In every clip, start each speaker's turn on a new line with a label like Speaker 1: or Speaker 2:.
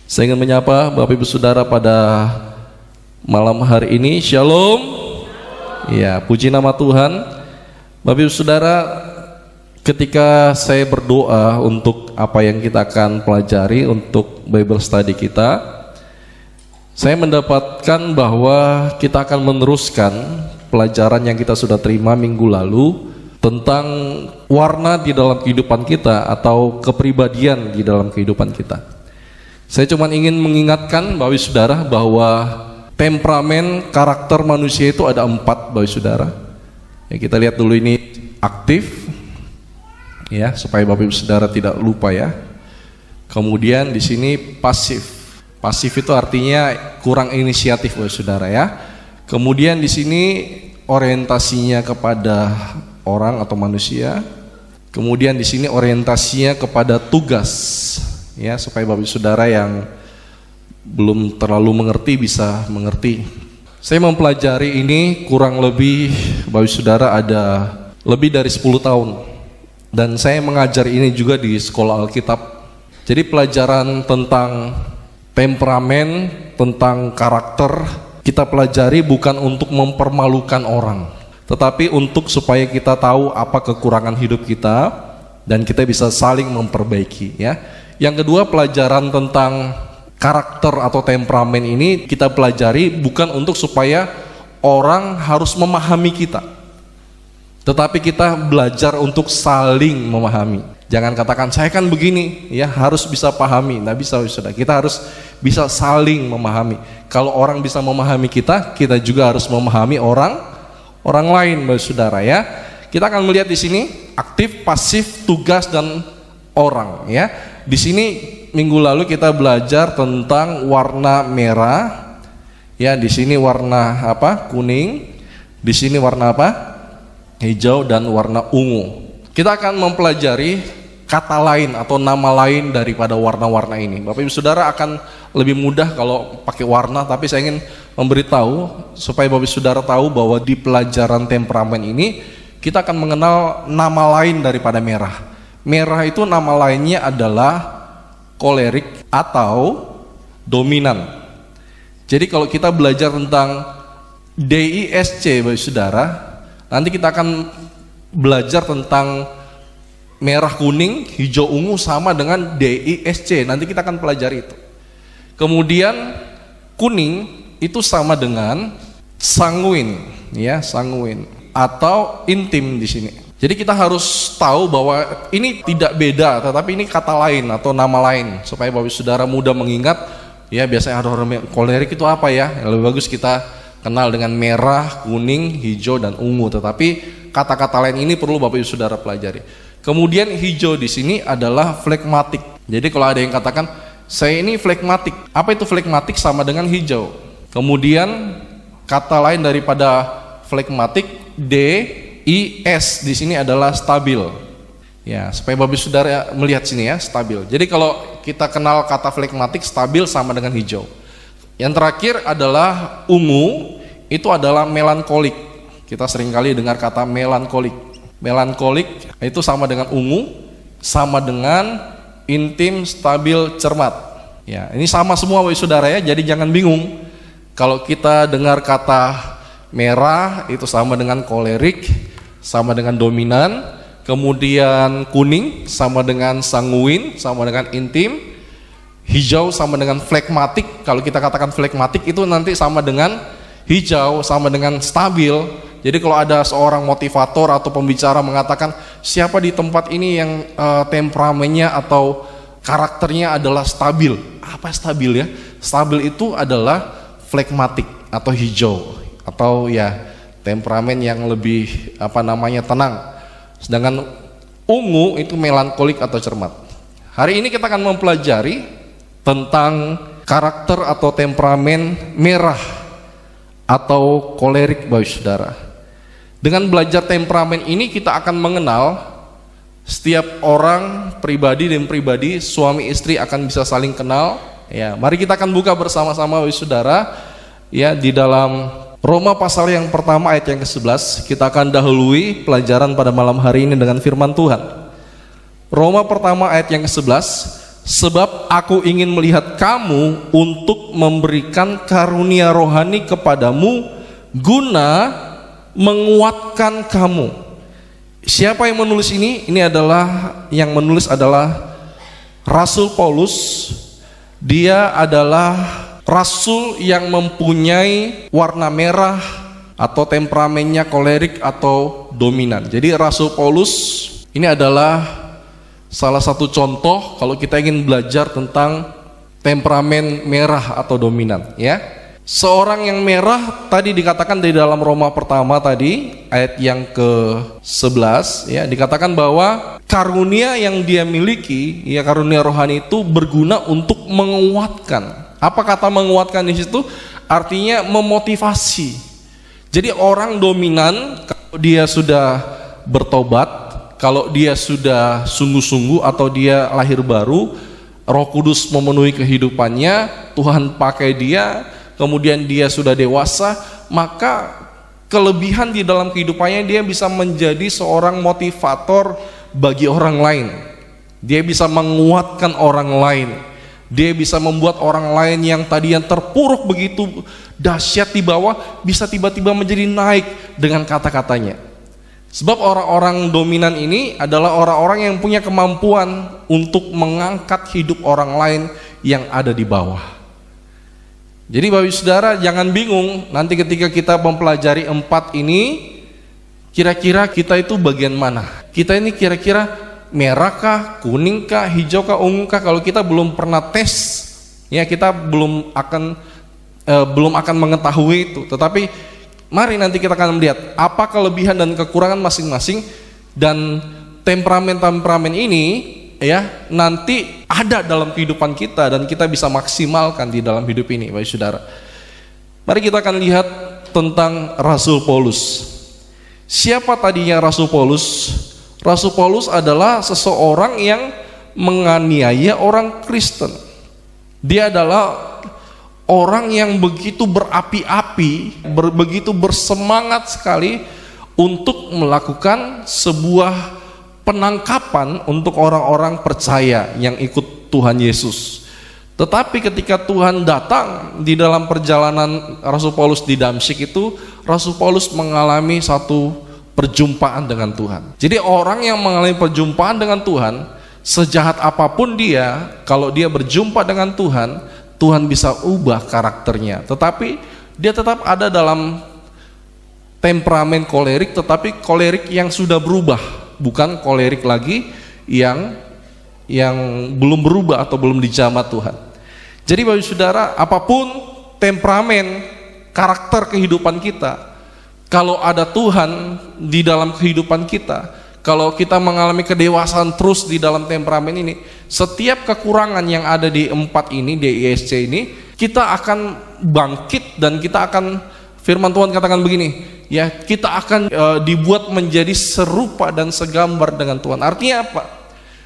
Speaker 1: Saya ingin menyapa Bapak Ibu Saudara pada malam hari ini. Shalom. Ya, puji nama Tuhan. Bapak Ibu Saudara, ketika saya berdoa untuk apa yang kita akan pelajari untuk Bible study kita, saya mendapatkan bahwa kita akan meneruskan pelajaran yang kita sudah terima minggu lalu tentang warna di dalam kehidupan kita atau kepribadian di dalam kehidupan kita. Saya cuma ingin mengingatkan Bapak Ibu Saudara bahwa temperamen karakter manusia itu ada 4, Bapak Ibu Saudara. Ya, kita lihat dulu ini aktif, ya, supaya Bapak Ibu Saudara tidak lupa ya. Kemudian di sini pasif. Pasif itu artinya kurang inisiatif, Bapak Ibu Saudara ya. Kemudian di sini orientasinya kepada orang atau manusia. Kemudian di sini orientasinya kepada tugas. Ya, supaya Bapak Ibu Saudara yang belum terlalu mengerti bisa mengerti. Saya mempelajari ini kurang lebih Bapak Ibu Saudara ada lebih dari 10 tahun. Dan saya mengajar ini juga di sekolah Alkitab. Jadi pelajaran tentang temperamen, tentang karakter kita pelajari bukan untuk mempermalukan orang, tetapi untuk supaya kita tahu apa kekurangan hidup kita dan kita bisa saling memperbaiki ya. Yang kedua, pelajaran tentang karakter atau temperamen ini kita pelajari bukan untuk supaya orang harus memahami kita, tetapi kita belajar untuk saling memahami. Jangan katakan saya kan begini, ya harus bisa pahami. Nggak bisa, sudah. Kita harus bisa saling memahami. Kalau orang bisa memahami kita, kita juga harus memahami orang lain, saudara ya. Kita akan melihat di sini aktif, pasif, tugas dan orang ya. Di sini minggu lalu kita belajar tentang warna merah. Ya, di sini warna apa? Kuning. Di sini warna apa? Hijau dan warna ungu. Kita akan mempelajari kata lain atau nama lain daripada warna-warna ini. Bapak Ibu Saudara akan lebih mudah kalau pakai warna, tapi saya ingin memberitahu supaya Bapak Ibu Saudara tahu bahwa di pelajaran temperamen ini kita akan mengenal nama lain daripada merah. Merah itu nama lainnya adalah kolerik atau dominan. Jadi kalau kita belajar tentang DISC, Bapak Saudara, nanti kita akan belajar tentang merah, kuning, hijau, ungu sama dengan DISC. Nanti kita akan pelajari itu. Kemudian kuning itu sama dengan sanguin, ya, sanguin atau intim di sini. Jadi kita harus tahu bahwa ini tidak beda, tetapi ini kata lain atau nama lain supaya Bapak Saudara mudah mengingat. Ya, biasanya ada orang kolerik itu apa ya? Lebih bagus kita kenal dengan merah, kuning, hijau dan ungu. Tetapi kata-kata lain ini perlu Bapak Ibu Saudara pelajari. Kemudian hijau di sini adalah flegmatik. Jadi kalau ada yang katakan saya ini flegmatik, apa itu flegmatik? Sama dengan hijau. Kemudian kata lain daripada flegmatik, DIS di sini adalah stabil. Ya, supaya Bapak Saudara melihat sini ya, stabil. Jadi kalau kita kenal kata flegmatik, stabil sama dengan hijau. Yang terakhir adalah ungu, itu adalah melankolik. Kita seringkali dengar kata melankolik. Melankolik itu sama dengan ungu, sama dengan intim, stabil, cermat. Ya, ini sama semua Bapak Saudara ya, jadi jangan bingung. Kalau kita dengar kata merah itu sama dengan kolerik, sama dengan dominan, kemudian kuning sama dengan sanguin, sama dengan intim, hijau sama dengan flegmatik. Kalau kita katakan flegmatik itu nanti sama dengan hijau, sama dengan stabil. Jadi kalau ada seorang motivator atau pembicara mengatakan siapa di tempat ini yang temperamennya atau karakternya adalah stabil. Apa stabil ya? Stabil itu adalah flegmatik atau hijau atau ya temperamen yang lebih tenang. Sedangkan ungu itu melankolik atau cermat. Hari ini kita akan mempelajari tentang karakter atau temperamen merah atau kolerik, Bapak Saudara. Dengan belajar temperamen ini kita akan mengenal setiap orang pribadi dan pribadi, suami istri akan bisa saling kenal. Ya, mari kita akan buka bersama-sama Bapak Saudara ya di dalam Roma pasal yang pertama ayat yang ke-11. Kita akan dahului pelajaran pada malam hari ini dengan firman Tuhan. Roma pertama ayat yang ke-11. Sebab aku ingin melihat kamu untuk memberikan karunia rohani kepadamu guna menguatkan kamu. Siapa yang menulis ini? Yang menulis adalah Rasul Paulus. Dia adalah rasul yang mempunyai warna merah atau temperamennya kolerik atau dominan. Jadi Rasul Paulus ini adalah salah satu contoh kalau kita ingin belajar tentang temperamen merah atau dominan, ya. Seorang yang merah tadi dikatakan di dalam Roma pertama tadi ayat yang ke-11, ya, dikatakan bahwa karunia yang dia miliki, ya, karunia rohani itu berguna untuk menguatkan. Apa kata menguatkan di situ? Artinya memotivasi. Jadi orang dominan kalau dia sudah bertobat, kalau dia sudah sungguh-sungguh atau dia lahir baru, Roh Kudus memenuhi kehidupannya, Tuhan pakai dia, kemudian dia sudah dewasa, maka kelebihan di dalam kehidupannya dia bisa menjadi seorang motivator bagi orang lain. Dia bisa menguatkan orang lain. Dia bisa membuat orang lain yang tadi yang terpuruk begitu dahsyat di bawah bisa tiba-tiba menjadi naik dengan kata-katanya. Sebab orang-orang dominan ini adalah orang-orang yang punya kemampuan untuk mengangkat hidup orang lain yang ada di bawah. Jadi Bapak Saudara jangan bingung nanti ketika kita mempelajari 4 ini, kira-kira kita itu bagian mana? Kita ini kira-kira merahkah, kuningkah, hijaukah, ungukah? Kalau kita belum pernah tes, ya kita belum akan mengetahui itu. Tetapi mari nanti kita akan melihat apa kelebihan dan kekurangan masing-masing, dan temperamen-temperamen ini, ya, nanti ada dalam kehidupan kita dan kita bisa maksimalkan di dalam hidup ini, Bapak Saudara. Mari kita akan lihat tentang Rasul Paulus. Siapa tadinya Rasul Paulus? Rasul Paulus adalah seseorang yang menganiaya orang Kristen. Dia adalah orang yang begitu berapi-api, begitu bersemangat sekali untuk melakukan sebuah penangkapan untuk orang-orang percaya yang ikut Tuhan Yesus. Tetapi ketika Tuhan datang di dalam perjalanan Rasul Paulus di Damsyik itu, Rasul Paulus mengalami satu perjumpaan dengan Tuhan. Jadi orang yang mengalami perjumpaan dengan Tuhan, sejahat apapun dia, kalau dia berjumpa dengan Tuhan, Tuhan bisa ubah karakternya. Tetapi dia tetap ada dalam temperamen kolerik, tetapi kolerik yang sudah berubah, bukan kolerik lagi yang belum berubah atau belum dijamah Tuhan. Jadi Bapak Saudara, apapun temperamen karakter kehidupan kita, kalau ada Tuhan di dalam kehidupan kita, kalau kita mengalami kedewasaan terus di dalam temperamen ini, setiap kekurangan yang ada di 4 ini, di ISC ini, kita akan bangkit dan kita akan, firman Tuhan katakan begini, ya, kita akan dibuat menjadi serupa dan segambar dengan Tuhan. Artinya apa?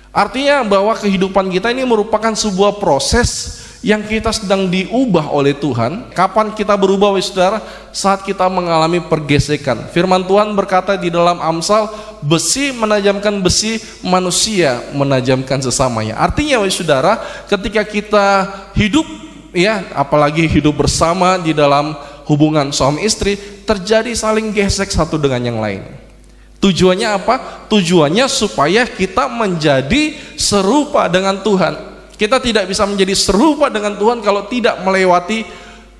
Speaker 1: Artinya bahwa kehidupan kita ini merupakan sebuah proses yang kita sedang diubah oleh Tuhan. Kapan kita berubah, saudara? Saat kita mengalami pergesekan. Firman Tuhan berkata di dalam Amsal, besi menajamkan besi, manusia menajamkan sesamanya. Artinya, saudara, ketika kita hidup, ya, apalagi hidup bersama di dalam hubungan suami istri, terjadi saling gesek satu dengan yang lain. Tujuannya apa? Tujuannya supaya kita menjadi serupa dengan Tuhan. Kita tidak bisa menjadi serupa dengan Tuhan kalau tidak melewati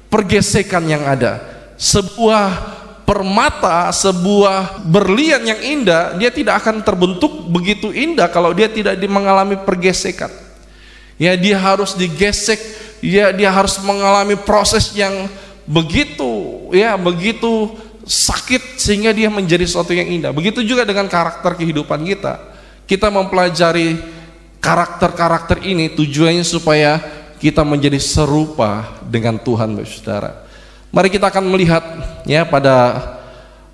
Speaker 1: pergesekan yang ada. Sebuah permata, sebuah berlian yang indah, dia tidak akan terbentuk begitu indah kalau dia tidak mengalami pergesekan. Ya, dia harus digesek, ya, dia harus mengalami proses yang begitu sakit sehingga dia menjadi sesuatu yang indah. Begitu juga dengan karakter kehidupan kita. Kita mempelajari karakter-karakter ini tujuannya supaya kita menjadi serupa dengan Tuhan, saudara. Mari kita akan melihat, ya, pada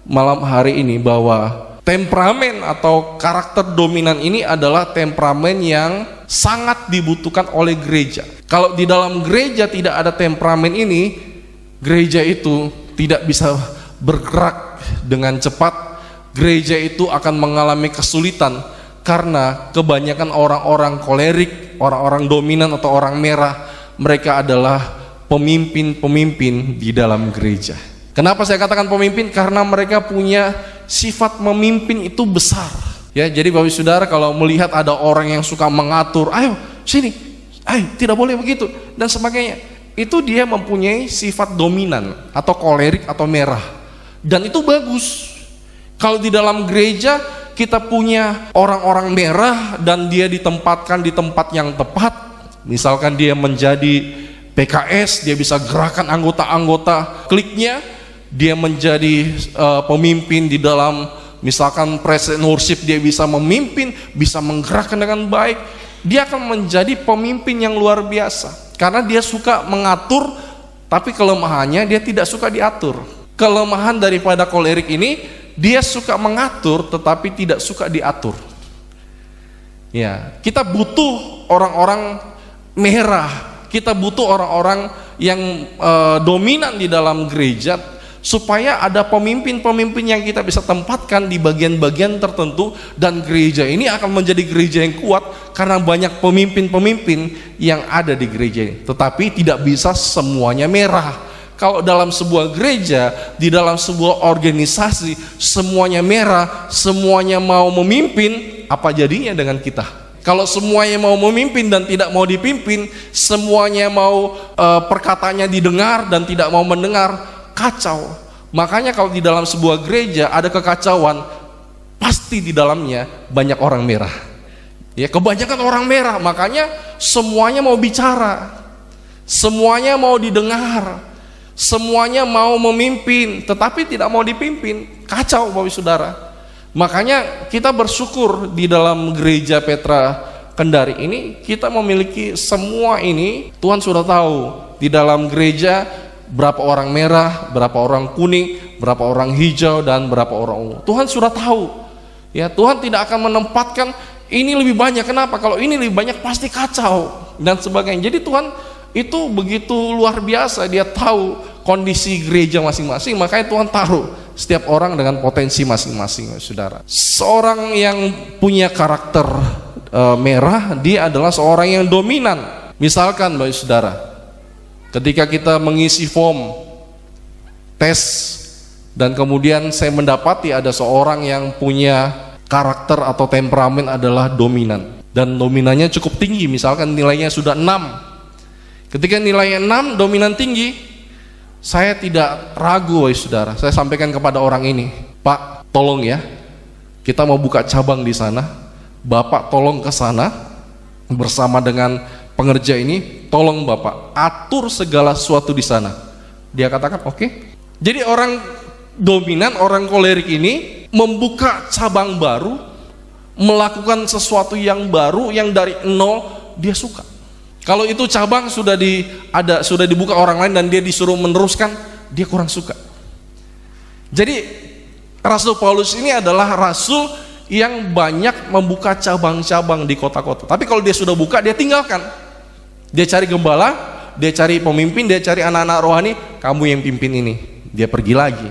Speaker 1: malam hari ini bahwa temperamen atau karakter dominan ini adalah temperamen yang sangat dibutuhkan oleh gereja. Kalau di dalam gereja tidak ada temperamen ini, gereja itu tidak bisa bergerak dengan cepat. Gereja itu akan mengalami kesulitan karena kebanyakan orang-orang kolerik, orang-orang dominan atau orang merah, mereka adalah pemimpin-pemimpin di dalam gereja. Kenapa saya katakan pemimpin? Karena mereka punya sifat memimpin itu besar. Ya, jadi Bapak Saudara kalau melihat ada orang yang suka mengatur, ayo sini, ayo tidak boleh begitu dan sebagainya, itu dia mempunyai sifat dominan atau kolerik atau merah, dan itu bagus. Kalau di dalam gereja kita punya orang-orang merah dan dia ditempatkan di tempat yang tepat, misalkan dia menjadi PKS, dia bisa gerakan anggota-anggota kliknya, dia menjadi pemimpin di dalam misalkan presiden worship, dia bisa memimpin, bisa menggerakkan dengan baik, dia akan menjadi pemimpin yang luar biasa karena dia suka mengatur, tapi kelemahannya dia tidak suka diatur. Kelemahan daripada kolerik ini, dia suka mengatur tetapi tidak suka diatur. Ya, kita butuh orang-orang merah, kita butuh orang-orang yang dominan di dalam gereja, supaya ada pemimpin-pemimpin yang kita bisa tempatkan di bagian-bagian tertentu, dan gereja ini akan menjadi gereja yang kuat karena banyak pemimpin-pemimpin yang ada di gereja ini. Tetapi tidak bisa semuanya merah. Kalau dalam sebuah gereja, di dalam sebuah organisasi, semuanya merah, semuanya mau memimpin, apa jadinya dengan kita? Kalau semuanya mau memimpin dan tidak mau dipimpin, semuanya mau perkataannya didengar dan tidak mau mendengar, kacau. Makanya kalau di dalam sebuah gereja ada kekacauan, pasti di dalamnya banyak orang merah. Ya, kebanyakan orang merah, makanya semuanya mau bicara, semuanya mau didengar, semuanya mau memimpin, tetapi tidak mau dipimpin. Kacau Bapak Saudara. Makanya kita bersyukur di dalam gereja Petra Kendari ini kita memiliki semua ini. Tuhan sudah tahu di dalam gereja berapa orang merah, berapa orang kuning, berapa orang hijau, dan berapa orang ungu. Tuhan sudah tahu. Ya, Tuhan tidak akan menempatkan ini lebih banyak. Kenapa? Kalau ini lebih banyak pasti kacau dan sebagainya. Jadi Tuhan itu begitu luar biasa, dia tahu kondisi gereja masing-masing, makanya Tuhan taruh setiap orang dengan potensi masing-masing. Saudara, seorang yang punya karakter merah, dia adalah seorang yang dominan. Misalkan Bapak Saudara, ketika kita mengisi form tes dan kemudian saya mendapati ada seorang yang punya karakter atau temperamen adalah dominan, dan dominannya cukup tinggi, misalkan nilainya sudah 6. Ketika nilainya 6, dominan tinggi, saya tidak ragu, saudara. Saya sampaikan kepada orang ini, Pak, tolong ya, kita mau buka cabang di sana. Bapak tolong ke sana bersama dengan pengerja ini, tolong Bapak atur segala sesuatu di sana. Dia katakan oke. Jadi orang dominan, orang kolerik ini membuka cabang baru, melakukan sesuatu yang baru, yang dari nol, dia suka. Kalau itu cabang sudah dibuka orang lain dan dia disuruh meneruskan, dia kurang suka. Jadi Rasul Paulus ini adalah rasul yang banyak membuka cabang-cabang di kota-kota. Tapi kalau dia sudah buka, dia tinggalkan. Dia cari gembala, dia cari pemimpin, dia cari anak-anak rohani, kamu yang pimpin ini. Dia pergi lagi.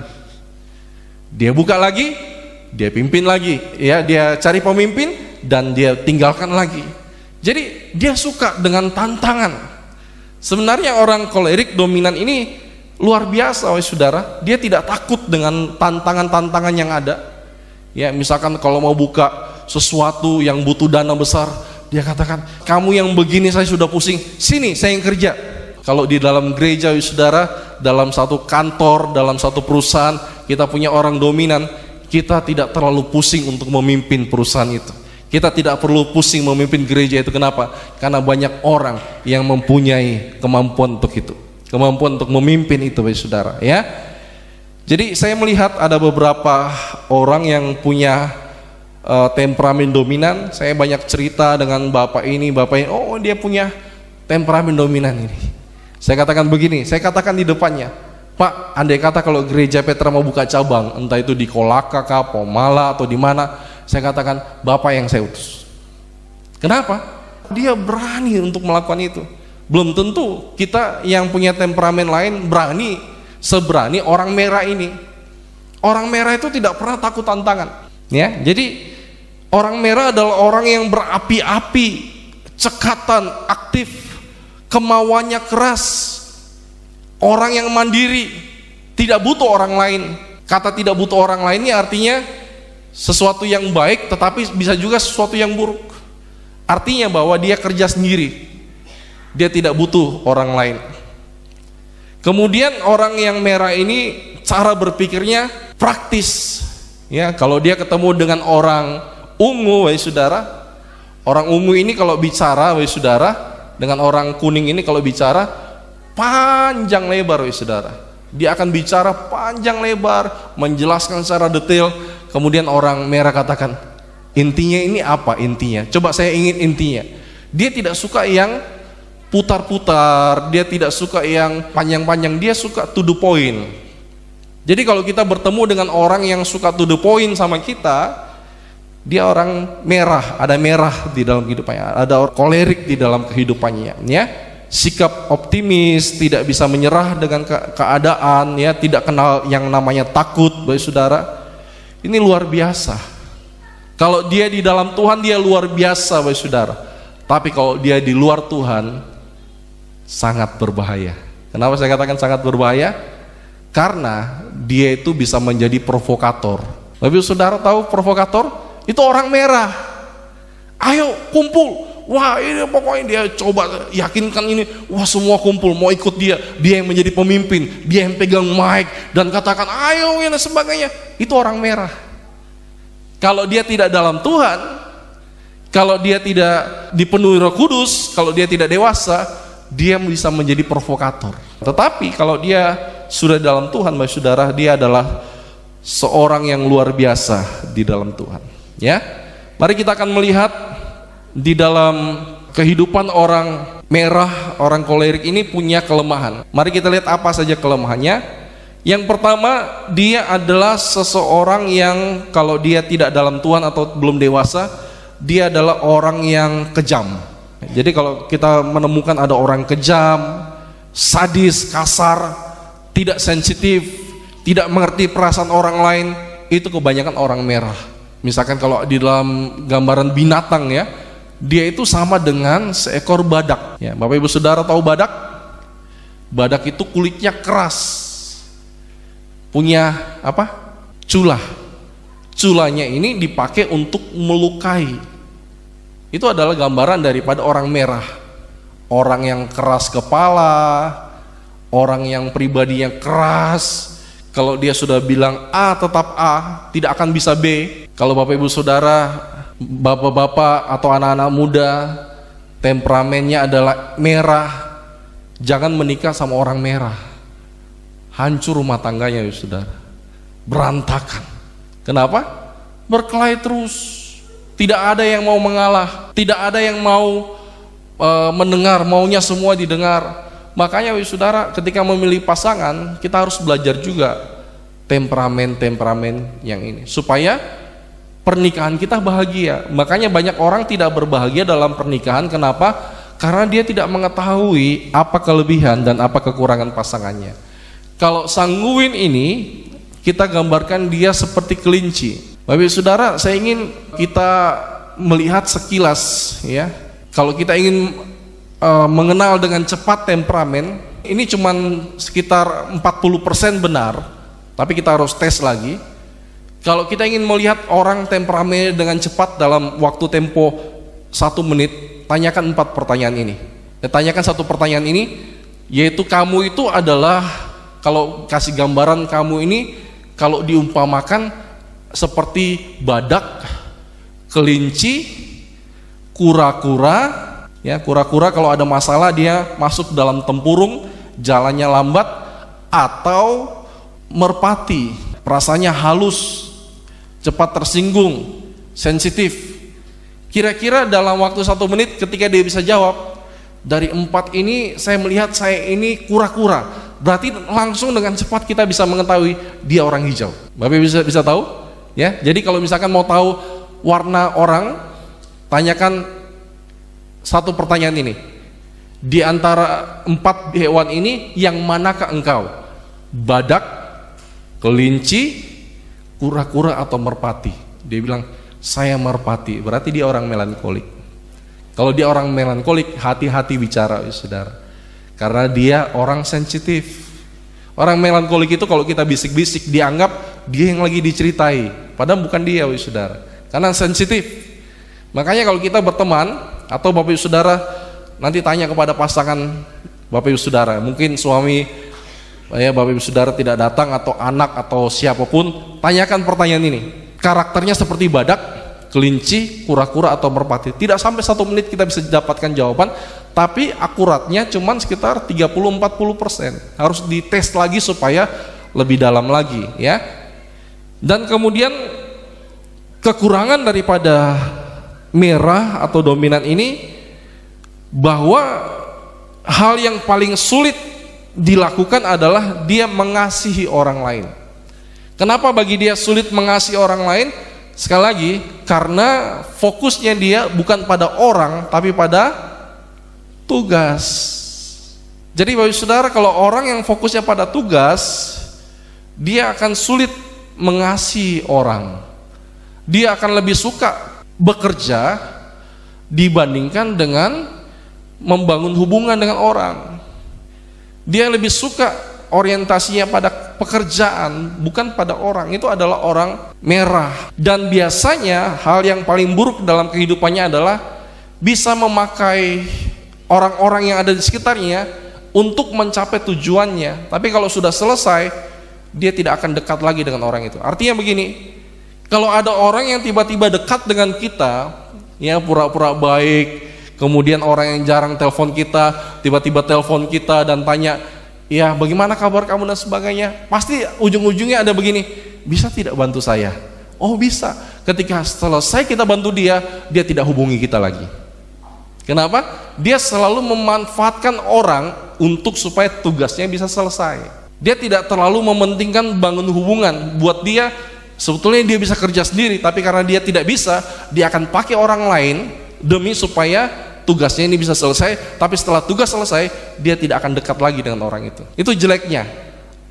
Speaker 1: Dia buka lagi, dia pimpin lagi. Ya, dia cari pemimpin dan dia tinggalkan lagi. Jadi dia suka dengan tantangan. Sebenarnya orang kolerik dominan ini luar biasa, saudara. Dia tidak takut dengan tantangan-tantangan yang ada. Ya, misalkan kalau mau buka sesuatu yang butuh dana besar, dia katakan, kamu yang begini saya sudah pusing, sini saya yang kerja. Kalau di dalam gereja, saudara, dalam satu kantor, dalam satu perusahaan, kita punya orang dominan, kita tidak terlalu pusing untuk memimpin perusahaan itu. Kita tidak perlu pusing memimpin gereja itu. Kenapa? Karena banyak orang yang mempunyai kemampuan untuk itu, kemampuan untuk memimpin itu, saudara. Ya, jadi saya melihat ada beberapa orang yang punya temperamen dominan. Saya banyak cerita dengan bapak ini, oh dia punya temperamen dominan ini. Saya katakan begini, saya katakan di depannya, Pak, andai kata kalau gereja Petra mau buka cabang, entah itu di Kolaka, Pomala atau di mana, saya katakan Bapak yang saya utus. Kenapa? Dia berani untuk melakukan itu. Belum tentu kita yang punya temperamen lain berani seberani orang merah ini. Orang merah itu tidak pernah takut tantangan. Ya, jadi orang merah adalah orang yang berapi-api cekatan, aktif, kemauannya keras, orang yang mandiri, tidak butuh orang lain. Kata tidak butuh orang lain ini artinya sesuatu yang baik, tetapi bisa juga sesuatu yang buruk. Artinya bahwa dia kerja sendiri, dia tidak butuh orang lain. Kemudian orang yang merah ini cara berpikirnya praktis. Ya, kalau dia ketemu dengan orang ungu, wahai saudara, orang ungu ini kalau bicara, wahai saudara, dengan orang kuning ini kalau bicara panjang lebar, wahai saudara. Dia akan bicara panjang lebar, menjelaskan secara detail. Kemudian orang merah katakan, intinya ini apa intinya? Coba saya ingin intinya. Dia tidak suka yang putar-putar, dia tidak suka yang panjang-panjang, dia suka to the point. Jadi kalau kita bertemu dengan orang yang suka to the point sama kita, dia orang merah, ada merah di dalam kehidupannya, ada kolerik di dalam kehidupannya, ya. Sikap optimis, tidak bisa menyerah dengan keadaan, ya, tidak kenal yang namanya takut, bagi saudara. Ini luar biasa. Kalau dia di dalam Tuhan, dia luar biasa, bagi saudara. Tapi kalau dia di luar Tuhan, sangat berbahaya. Kenapa saya katakan sangat berbahaya? Karena dia itu bisa menjadi provokator. Tapi saudara tahu provokator? Itu orang merah. Ayo kumpul. Wah, ini pokoknya dia coba yakinkan ini. Wah, semua kumpul mau ikut dia. Dia yang menjadi pemimpin, dia yang pegang mic dan katakan ayo dan sebagainya. Itu orang merah. Kalau dia tidak dalam Tuhan, kalau dia tidak dipenuhi Roh Kudus, kalau dia tidak dewasa, dia bisa menjadi provokator. Tetapi kalau dia sudah dalam Tuhan, bagi saudara, dia adalah seorang yang luar biasa di dalam Tuhan. Ya, mari kita akan melihat di dalam kehidupan orang merah, orang kolerik ini punya kelemahan. Mari kita lihat apa saja kelemahannya. Yang pertama, dia adalah seseorang yang kalau dia tidak dalam Tuhan atau belum dewasa, dia adalah orang yang kejam. Jadi kalau kita menemukan ada orang kejam, sadis, kasar, tidak sensitif, tidak mengerti perasaan orang lain, itu kebanyakan orang merah. Misalkan kalau di dalam gambaran binatang, ya, dia itu sama dengan seekor badak. Ya, Bapak Ibu Saudara tahu badak? Badak itu kulitnya keras, punya apa? Culah. Culahnya ini dipakai untuk melukai. Itu adalah gambaran daripada orang merah. Orang yang keras kepala, orang yang pribadinya keras. Kalau dia sudah bilang A tetap A, tidak akan bisa B. Kalau Bapak Ibu Saudara, bapak-bapak atau anak-anak muda, temperamennya adalah merah, jangan menikah sama orang merah. Hancur rumah tangganya, ya saudara, berantakan. Kenapa? Berkelahi terus, tidak ada yang mau mengalah, tidak ada yang mau mendengar, maunya semua didengar. Makanya saudara, ketika memilih pasangan, kita harus belajar juga temperamen-temperamen yang ini, supaya pernikahan kita bahagia. Makanya banyak orang tidak berbahagia dalam pernikahan. Kenapa? Karena dia tidak mengetahui apa kelebihan dan apa kekurangan pasangannya. Kalau sanguin ini, kita gambarkan dia seperti kelinci. Bapak saudara, saya ingin kita melihat sekilas, ya. Kalau kita ingin mengenal dengan cepat temperamen, ini cuma sekitar 40% benar, tapi kita harus tes lagi. Kalau kita ingin melihat orang temperamen dengan cepat dalam waktu tempo 1 menit, tanyakan 4 pertanyaan ini. Tanyakan 1 pertanyaan ini, yaitu kamu itu adalah, kalau kasih gambaran kamu ini, kalau diumpamakan seperti badak, kelinci, kura-kura. Ya, kura-kura kalau ada masalah dia masuk dalam tempurung, jalannya lambat, atau merpati, perasaannya halus, cepat tersinggung, sensitif. Kira-kira dalam waktu 1 menit ketika dia bisa jawab, dari 4 ini saya melihat saya ini kura-kura. Berarti langsung dengan cepat kita bisa mengetahui dia orang hijau. Bapak bisa tahu? Ya, jadi kalau misalkan mau tahu warna orang, tanyakan 1 pertanyaan ini. Di antara 4 hewan ini, yang manakah engkau? Badak, kelinci, kura-kura, atau merpati? Dia bilang, saya merpati. Berarti dia orang melankolik. Kalau dia orang melankolik, hati-hati bicara, saudara. Karena dia orang sensitif. Orang melankolik itu kalau kita bisik-bisik, dianggap dia yang lagi diceritai. Padahal bukan dia, saudara. Karena sensitif. Makanya kalau kita berteman, atau Bapak Ibu Saudara nanti tanya kepada pasangan Bapak Ibu Saudara, mungkin suami Bapak Ibu Saudara tidak datang, atau anak, atau siapapun, tanyakan pertanyaan ini. Karakternya seperti badak, kelinci, kura-kura, atau merpati. Tidak sampai 1 menit kita bisa dapatkan jawaban, tapi akuratnya cuman sekitar 30-40%. Harus dites lagi supaya lebih dalam lagi, ya. Dan kemudian kekurangan daripada merah atau dominan ini, bahwa hal yang paling sulit dilakukan adalah dia mengasihi orang lain. Kenapa bagi dia sulit mengasihi orang lain? Sekali lagi, karena fokusnya dia bukan pada orang, tapi pada tugas. Jadi Bapak Ibu Saudara, kalau orang yang fokusnya pada tugas, dia akan sulit mengasihi orang. Dia akan lebih suka bekerja dibandingkan dengan membangun hubungan dengan orang. Dia lebih suka orientasinya pada pekerjaan, bukan pada orang. Itu adalah orang merah. Dan biasanya hal yang paling buruk dalam kehidupannya adalah bisa memakai orang-orang yang ada di sekitarnya untuk mencapai tujuannya. Tapi kalau sudah selesai, dia tidak akan dekat lagi dengan orang itu. Artinya begini, kalau ada orang yang tiba-tiba dekat dengan kita, ya pura-pura baik, kemudian orang yang jarang telepon kita, tiba-tiba telepon kita dan tanya, ya bagaimana kabar kamu dan sebagainya, pasti ujung-ujungnya ada begini, bisa tidak bantu saya? Oh bisa. Ketika selesai kita bantu dia, dia tidak hubungi kita lagi. Kenapa? Dia selalu memanfaatkan orang untuk supaya tugasnya bisa selesai. Dia tidak terlalu mementingkan bangun hubungan. Buat dia sebetulnya dia bisa kerja sendiri, tapi karena dia tidak bisa, dia akan pakai orang lain demi supaya tugasnya ini bisa selesai. Tapi setelah tugas selesai, dia tidak akan dekat lagi dengan orang itu. Itu jeleknya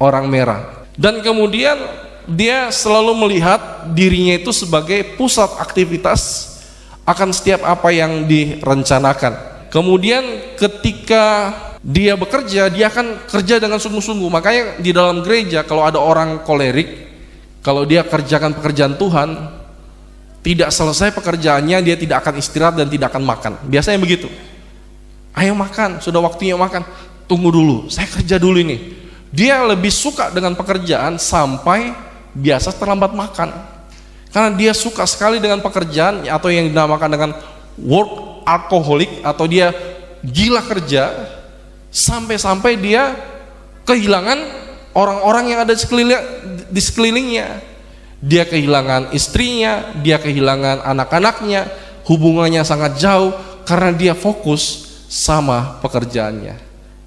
Speaker 1: orang merah. Dan kemudian dia selalu melihat dirinya itu sebagai pusat aktivitas akan setiap apa yang direncanakan. Kemudian ketika dia bekerja, dia akan kerja dengan sungguh-sungguh. Makanya di dalam gereja kalau ada orang kolerik, kalau dia kerjakan pekerjaan Tuhan, tidak selesai pekerjaannya, dia tidak akan istirahat dan tidak akan makan. Biasanya begitu. Ayo makan, sudah waktunya makan. Tunggu dulu, saya kerja dulu ini. Dia lebih suka dengan pekerjaan sampai biasa terlambat makan. Karena dia suka sekali dengan pekerjaan, atau yang dinamakan dengan work alcoholic, atau dia gila kerja sampai-sampai dia kehilangan orang-orang yang ada di sekelilingnya. Dia kehilangan istrinya, dia kehilangan anak-anaknya, hubungannya sangat jauh karena dia fokus sama pekerjaannya.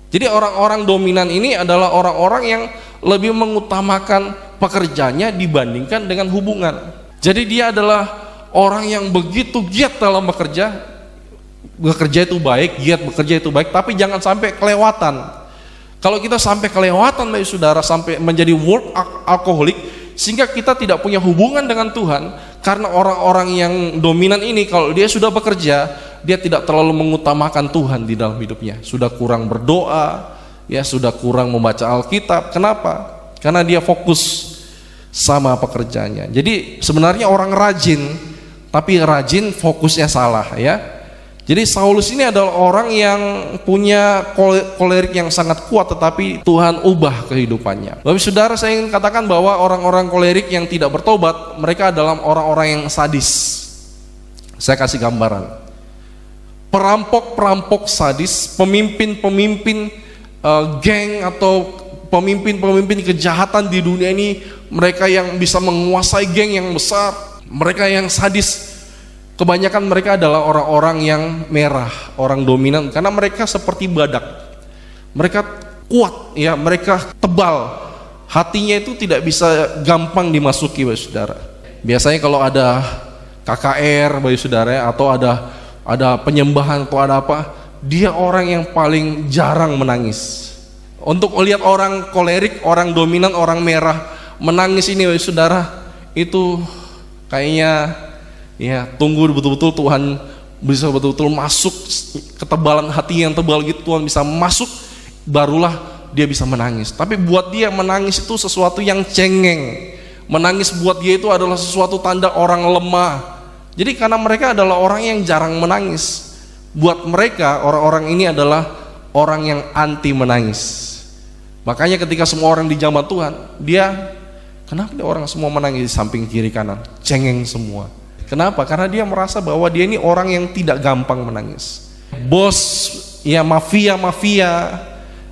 Speaker 1: Jadi orang-orang dominan ini adalah orang-orang yang lebih mengutamakan pekerjaannya dibandingkan dengan hubungan. Jadi dia adalah orang yang begitu giat dalam bekerja itu baik, giat bekerja itu baik, tapi jangan sampai kelewatan. Kalau kita sampai kelewatan, Bapak Saudara, sampai menjadi work alcoholic, sehingga kita tidak punya hubungan dengan Tuhan. Karena orang-orang yang dominan ini, kalau dia sudah bekerja, dia tidak terlalu mengutamakan Tuhan di dalam hidupnya. Sudah kurang berdoa, ya sudah kurang membaca Alkitab. Kenapa? Karena dia fokus sama pekerjaannya. Jadi sebenarnya orang rajin, tapi rajin fokusnya salah, ya. Jadi Saulus ini adalah orang yang punya kolerik yang sangat kuat, tetapi Tuhan ubah kehidupannya. Bapak Saudara, saya ingin katakan bahwa orang-orang kolerik yang tidak bertobat, mereka adalah orang-orang yang sadis. Saya kasih gambaran. Perampok-perampok sadis, pemimpin-pemimpin geng atau pemimpin-pemimpin kejahatan di dunia ini, mereka yang bisa menguasai geng yang besar, mereka yang sadis, kebanyakan mereka adalah orang-orang yang merah, orang dominan, karena mereka seperti badak. Mereka kuat, ya, mereka tebal. Hatinya itu tidak bisa gampang dimasuki, Bapak Saudara. Biasanya kalau ada KKR, Bapak Saudara, atau ada penyembahan atau ada apa, dia orang yang paling jarang menangis. Untuk melihat orang kolerik, orang dominan, orang merah menangis ini, Bapak Saudara, itu kayaknya, ya, tunggu betul-betul Tuhan bisa betul-betul masuk, ketebalan hati yang tebal gitu Tuhan bisa masuk, barulah dia bisa menangis. Tapi buat dia menangis itu sesuatu yang cengeng. Menangis buat dia itu adalah sesuatu tanda orang lemah. Jadi karena mereka adalah orang yang jarang menangis, buat mereka orang-orang ini adalah orang yang anti menangis. Makanya ketika semua orang dijamah Tuhan, dia, kenapa dia orang semua menangis di samping kiri kanan, cengeng semua. Kenapa? Karena dia merasa bahwa dia ini orang yang tidak gampang menangis. Bos, ya mafia-mafia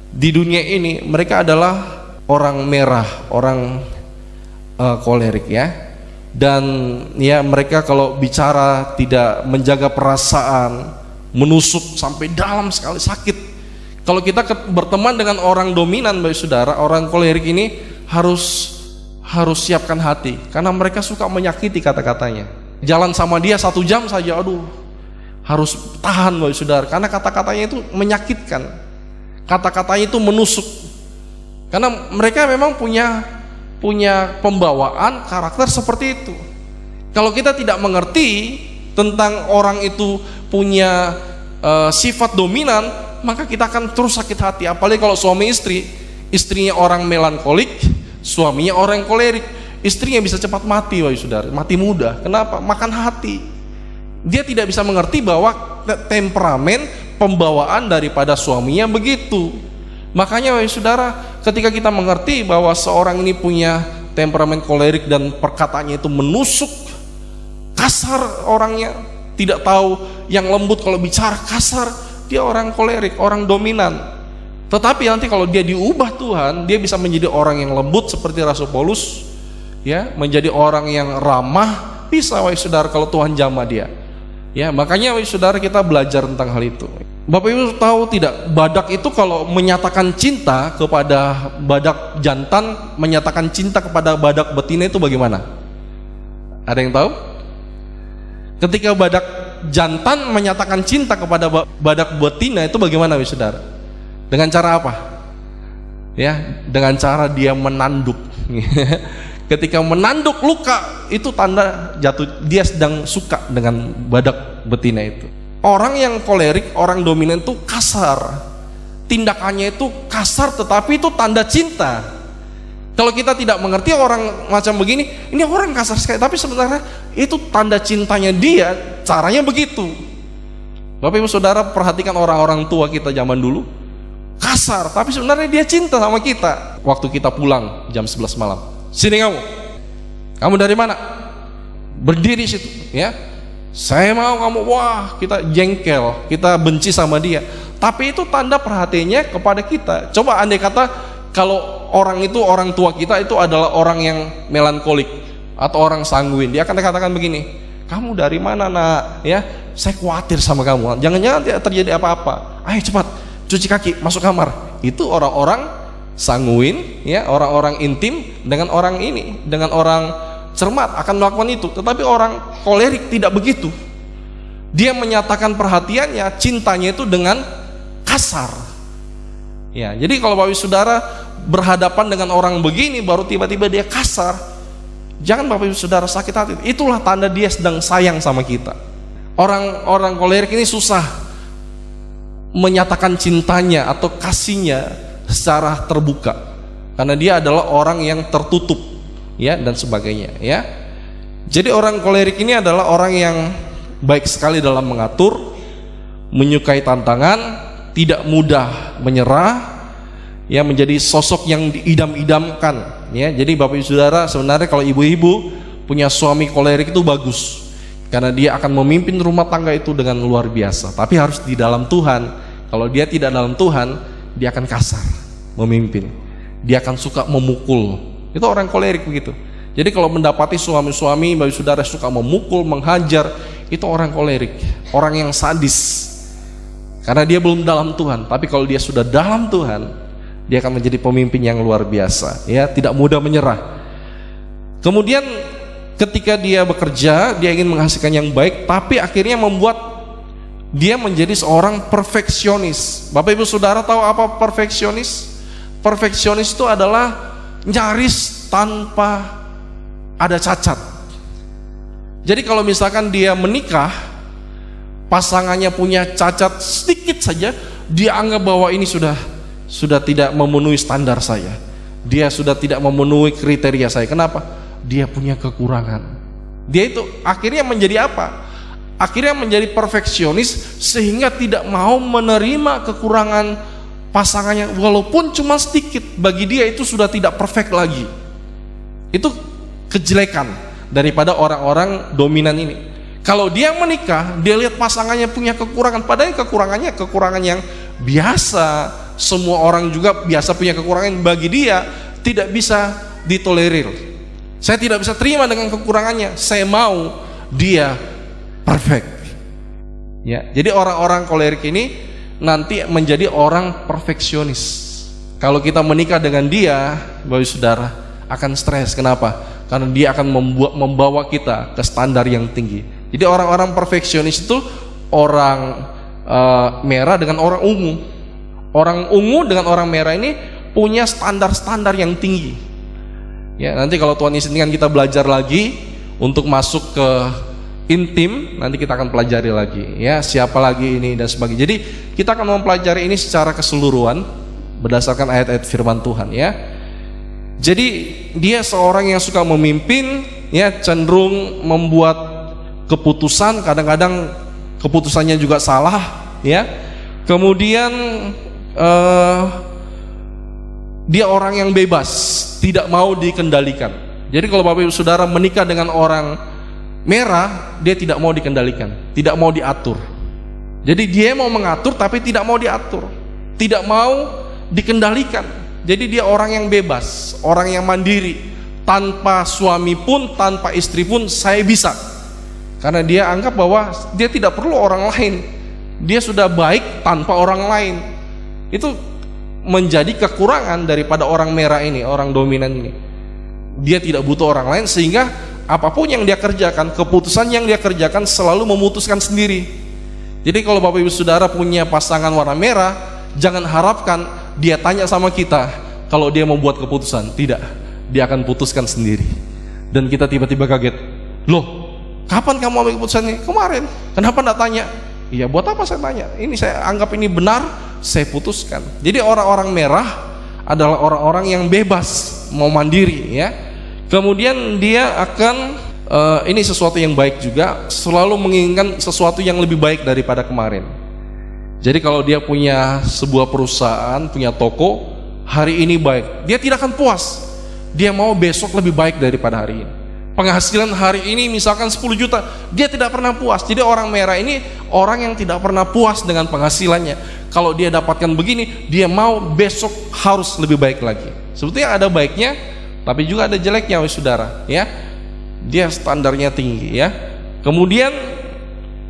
Speaker 1: di dunia ini, mereka adalah orang merah, orang kolerik ya. Dan ya mereka kalau bicara tidak menjaga perasaan, menusuk sampai dalam sekali, sakit. Kalau kita berteman dengan orang dominan, Bapak Saudara, orang kolerik ini harus siapkan hati, karena mereka suka menyakiti kata-katanya. Jalan sama dia 1 jam saja, aduh, harus tahan Bapak Saudara, karena kata-katanya itu menyakitkan, kata-katanya itu menusuk. Karena mereka memang punya pembawaan karakter seperti itu. Kalau kita tidak mengerti tentang orang itu punya sifat dominan, maka kita akan terus sakit hati. Apalagi kalau suami istri, istrinya orang melankolik, suaminya orang kolerik, istrinya bisa cepat mati, Bapak Saudara, mati muda. Kenapa? Makan hati. Dia tidak bisa mengerti bahwa temperamen pembawaan daripada suaminya begitu. Makanya Bapak Saudara, ketika kita mengerti bahwa seorang ini punya temperamen kolerik dan perkataannya itu menusuk, kasar orangnya, tidak tahu yang lembut, kalau bicara kasar, dia orang kolerik, orang dominan. Tetapi nanti kalau dia diubah Tuhan, dia bisa menjadi orang yang lembut seperti Rasul Paulus, ya, menjadi orang yang ramah, bisa Bapak Saudara kalau Tuhan jamah dia. Ya, makanya Bapak Saudara kita belajar tentang hal itu. Bapak Ibu tahu tidak, badak itu kalau menyatakan cinta kepada badak jantan, menyatakan cinta kepada badak betina itu bagaimana? Ada yang tahu? Ketika badak jantan menyatakan cinta kepada badak betina itu bagaimana Bapak Saudara? Dengan cara apa? Ya, dengan cara dia menanduk. Ketika menanduk luka, itu tanda jatuh, dia sedang suka dengan badak betina itu. Orang yang kolerik, orang dominan itu kasar, tindakannya itu kasar, tetapi itu tanda cinta. Kalau kita tidak mengerti orang macam begini, ini orang kasar sekali, tapi sebenarnya itu tanda cintanya dia, caranya begitu. Bapak Ibu Saudara perhatikan orang-orang tua kita zaman dulu, kasar, tapi sebenarnya dia cinta sama kita. Waktu kita pulang jam 11 malam, sini kamu dari mana? Berdiri situ, ya. Saya mau kamu, wah, kita jengkel, kita benci sama dia. Tapi itu tanda perhatiannya kepada kita. Coba andai kata kalau orang itu, orang tua kita itu adalah orang yang melankolik atau orang sanguin, dia akan katakan begini, kamu dari mana nak? Ya, saya khawatir sama kamu. Jangan-jangan tidak terjadi apa-apa. Ayo cepat, cuci kaki, masuk kamar. Itu orang-orang sanguin, ya, orang-orang intim dengan orang ini, dengan orang cermat akan melakukan itu. Tetapi orang kolerik tidak begitu. Dia menyatakan perhatiannya, cintanya itu dengan kasar. Ya, jadi kalau Bapak Ibu Saudara berhadapan dengan orang begini baru tiba-tiba dia kasar, jangan Bapak Ibu Saudara sakit hati. Itulah tanda dia sedang sayang sama kita. Orang kolerik ini susah menyatakan cintanya atau kasihnya secara terbuka, karena dia adalah orang yang tertutup, ya, dan sebagainya, ya. Jadi orang kolerik ini adalah orang yang baik sekali dalam mengatur, menyukai tantangan, tidak mudah menyerah, ya, menjadi sosok yang diidam-idamkan, ya. Jadi Bapak Ibu Saudara, sebenarnya kalau ibu-ibu punya suami kolerik itu bagus, karena dia akan memimpin rumah tangga itu dengan luar biasa. Tapi harus di dalam Tuhan. Kalau dia tidak dalam Tuhan, dia akan kasar memimpin, dia akan suka memukul. Itu orang kolerik begitu. Jadi kalau mendapati suami-suami Bapak Saudara suka memukul, menghajar, itu orang kolerik, orang yang sadis, karena dia belum dalam Tuhan. Tapi kalau dia sudah dalam Tuhan, dia akan menjadi pemimpin yang luar biasa, ya, tidak mudah menyerah. Kemudian ketika dia bekerja, dia ingin menghasilkan yang baik, tapi akhirnya membuat dia menjadi seorang perfeksionis. Bapak Ibu Saudara tahu apa perfeksionis? Perfeksionis itu adalah nyaris tanpa ada cacat. Jadi kalau misalkan dia menikah, pasangannya punya cacat sedikit saja, dia anggap bahwa ini sudah tidak memenuhi standar saya. Dia sudah tidak memenuhi kriteria saya. Kenapa? Dia punya kekurangan. Dia itu akhirnya menjadi apa? Akhirnya menjadi perfeksionis sehingga tidak mau menerima kekurangan pasangannya walaupun cuma sedikit. Bagi dia itu sudah tidak perfect lagi. Itu kejelekan daripada orang-orang dominan ini. Kalau dia menikah, dia lihat pasangannya punya kekurangan, padahal kekurangan yang biasa. Semua orang juga biasa punya kekurangan. Bagi dia tidak bisa ditolerir. Saya tidak bisa terima dengan kekurangannya. Saya mau dia perfect. Ya, jadi orang-orang kolerik ini nanti menjadi orang perfeksionis. Kalau kita menikah dengan dia, Bapak Saudara, akan stres. Kenapa? Karena dia akan membawa kita ke standar yang tinggi. Jadi orang-orang perfeksionis itu orang merah dengan orang ungu. Orang ungu dengan orang merah ini punya standar-standar yang tinggi. Ya, nanti kalau Tuhan izinkan kita belajar lagi untuk masuk ke intim, nanti kita akan pelajari lagi. Ya, siapa lagi ini dan sebagainya. Jadi kita akan mempelajari ini secara keseluruhan berdasarkan ayat-ayat firman Tuhan. Ya, jadi dia seorang yang suka memimpin, ya, cenderung membuat keputusan, kadang-kadang keputusannya juga salah. Ya, kemudian dia orang yang bebas, tidak mau dikendalikan. Jadi kalau Bapak Ibu Saudara menikah dengan orang merah, dia tidak mau dikendalikan, tidak mau diatur. Jadi dia mau mengatur tapi tidak mau diatur, tidak mau dikendalikan. Jadi dia orang yang bebas, orang yang mandiri. Tanpa suami pun, tanpa istri pun saya bisa. Karena dia anggap bahwa dia tidak perlu orang lain. Dia sudah baik tanpa orang lain. Itu menjadi kekurangan daripada orang merah ini, orang dominan ini. Dia tidak butuh orang lain, sehingga apapun yang dia kerjakan, keputusan yang dia kerjakan selalu memutuskan sendiri. Jadi kalau Bapak Ibu Saudara punya pasangan warna merah, jangan harapkan dia tanya sama kita kalau dia membuat keputusan. Tidak, dia akan putuskan sendiri. Dan kita tiba-tiba kaget, loh, kapan kamu ambil keputusannya? Kemarin. Kenapa enggak tanya? Iya, buat apa saya tanya? Ini saya anggap ini benar, saya putuskan. Jadi orang-orang merah adalah orang-orang yang bebas, mau mandiri, ya. Kemudian dia akan ini sesuatu yang baik juga, selalu menginginkan sesuatu yang lebih baik daripada kemarin. Jadi kalau dia punya sebuah perusahaan, punya toko, hari ini baik, dia tidak akan puas. Dia mau besok lebih baik daripada hari ini. Penghasilan hari ini misalkan 10 juta, dia tidak pernah puas. Jadi orang merah ini orang yang tidak pernah puas dengan penghasilannya. Kalau dia dapatkan begini, dia mau besok harus lebih baik lagi. Sebetulnya ada baiknya, tapi juga ada jeleknya, saudara. Ya, dia standarnya tinggi. Ya, kemudian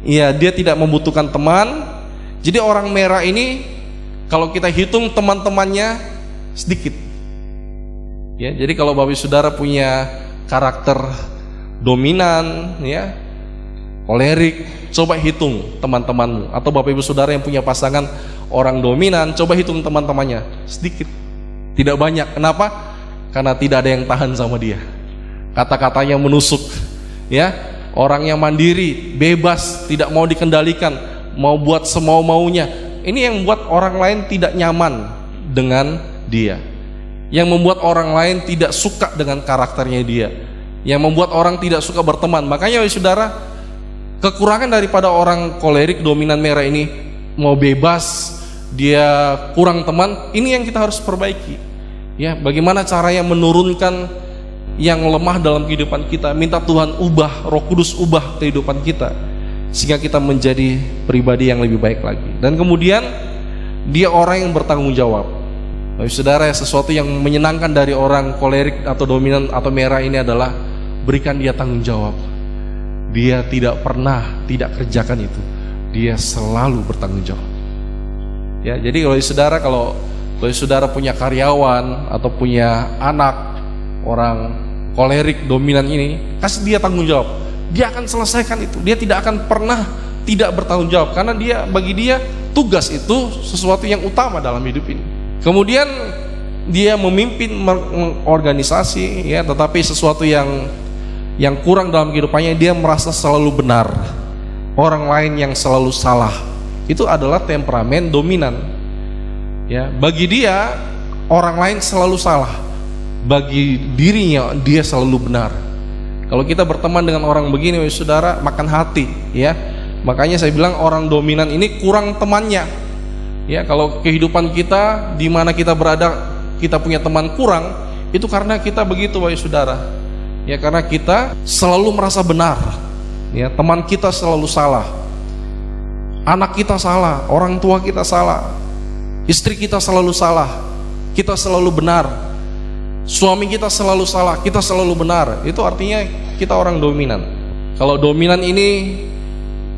Speaker 1: ya dia tidak membutuhkan teman. Jadi orang merah ini kalau kita hitung teman-temannya sedikit. Ya, jadi kalau Bapak Saudara punya karakter dominan, ya, kolerik, coba hitung teman-temanmu. Atau Bapak Ibu Saudara yang punya pasangan orang dominan, coba hitung teman-temannya, sedikit, tidak banyak. Kenapa? Karena tidak ada yang tahan sama dia. Kata-katanya menusuk, ya. Orang yang mandiri, bebas, tidak mau dikendalikan, mau buat semau-maunya. Ini yang membuat orang lain tidak nyaman dengan dia, yang membuat orang lain tidak suka dengan karakternya dia, yang membuat orang tidak suka berteman. Makanya saudara, kekurangan daripada orang kolerik dominan merah ini, mau bebas, dia kurang teman, ini yang kita harus perbaiki. Ya, bagaimana caranya menurunkan yang lemah dalam kehidupan kita, minta Tuhan ubah, Roh Kudus ubah kehidupan kita, sehingga kita menjadi pribadi yang lebih baik lagi. Dan kemudian dia orang yang bertanggung jawab. Saudara, sesuatu yang menyenangkan dari orang kolerik atau dominan atau merah ini adalah berikan dia tanggung jawab. Dia tidak pernah tidak kerjakan itu. Dia selalu bertanggung jawab. Ya, jadi kalau saudara punya karyawan atau punya anak orang kolerik dominan ini, kasih dia tanggung jawab. Dia akan selesaikan itu. Dia tidak akan pernah tidak bertanggung jawab, karena bagi dia tugas itu sesuatu yang utama dalam hidup ini. Kemudian dia memimpin organisasi, ya, tetapi sesuatu yang kurang dalam kehidupannya, dia merasa selalu benar. orang lain yang selalu salah. Itu adalah temperamen dominan. Ya, bagi dia orang lain selalu salah, bagi dirinya dia selalu benar. Kalau kita berteman dengan orang begini, saudara, makan hati, ya. Makanya saya bilang orang dominan ini kurang temannya. Ya, kalau kehidupan kita di mana kita berada, kita punya teman kurang, itu karena kita begitu, saudara. Ya, karena kita selalu merasa benar. Ya, teman kita selalu salah. Anak kita salah, orang tua kita salah. Istri kita selalu salah. Kita selalu benar. Suami kita selalu salah, kita selalu benar. Itu artinya kita orang dominan. Kalau dominan ini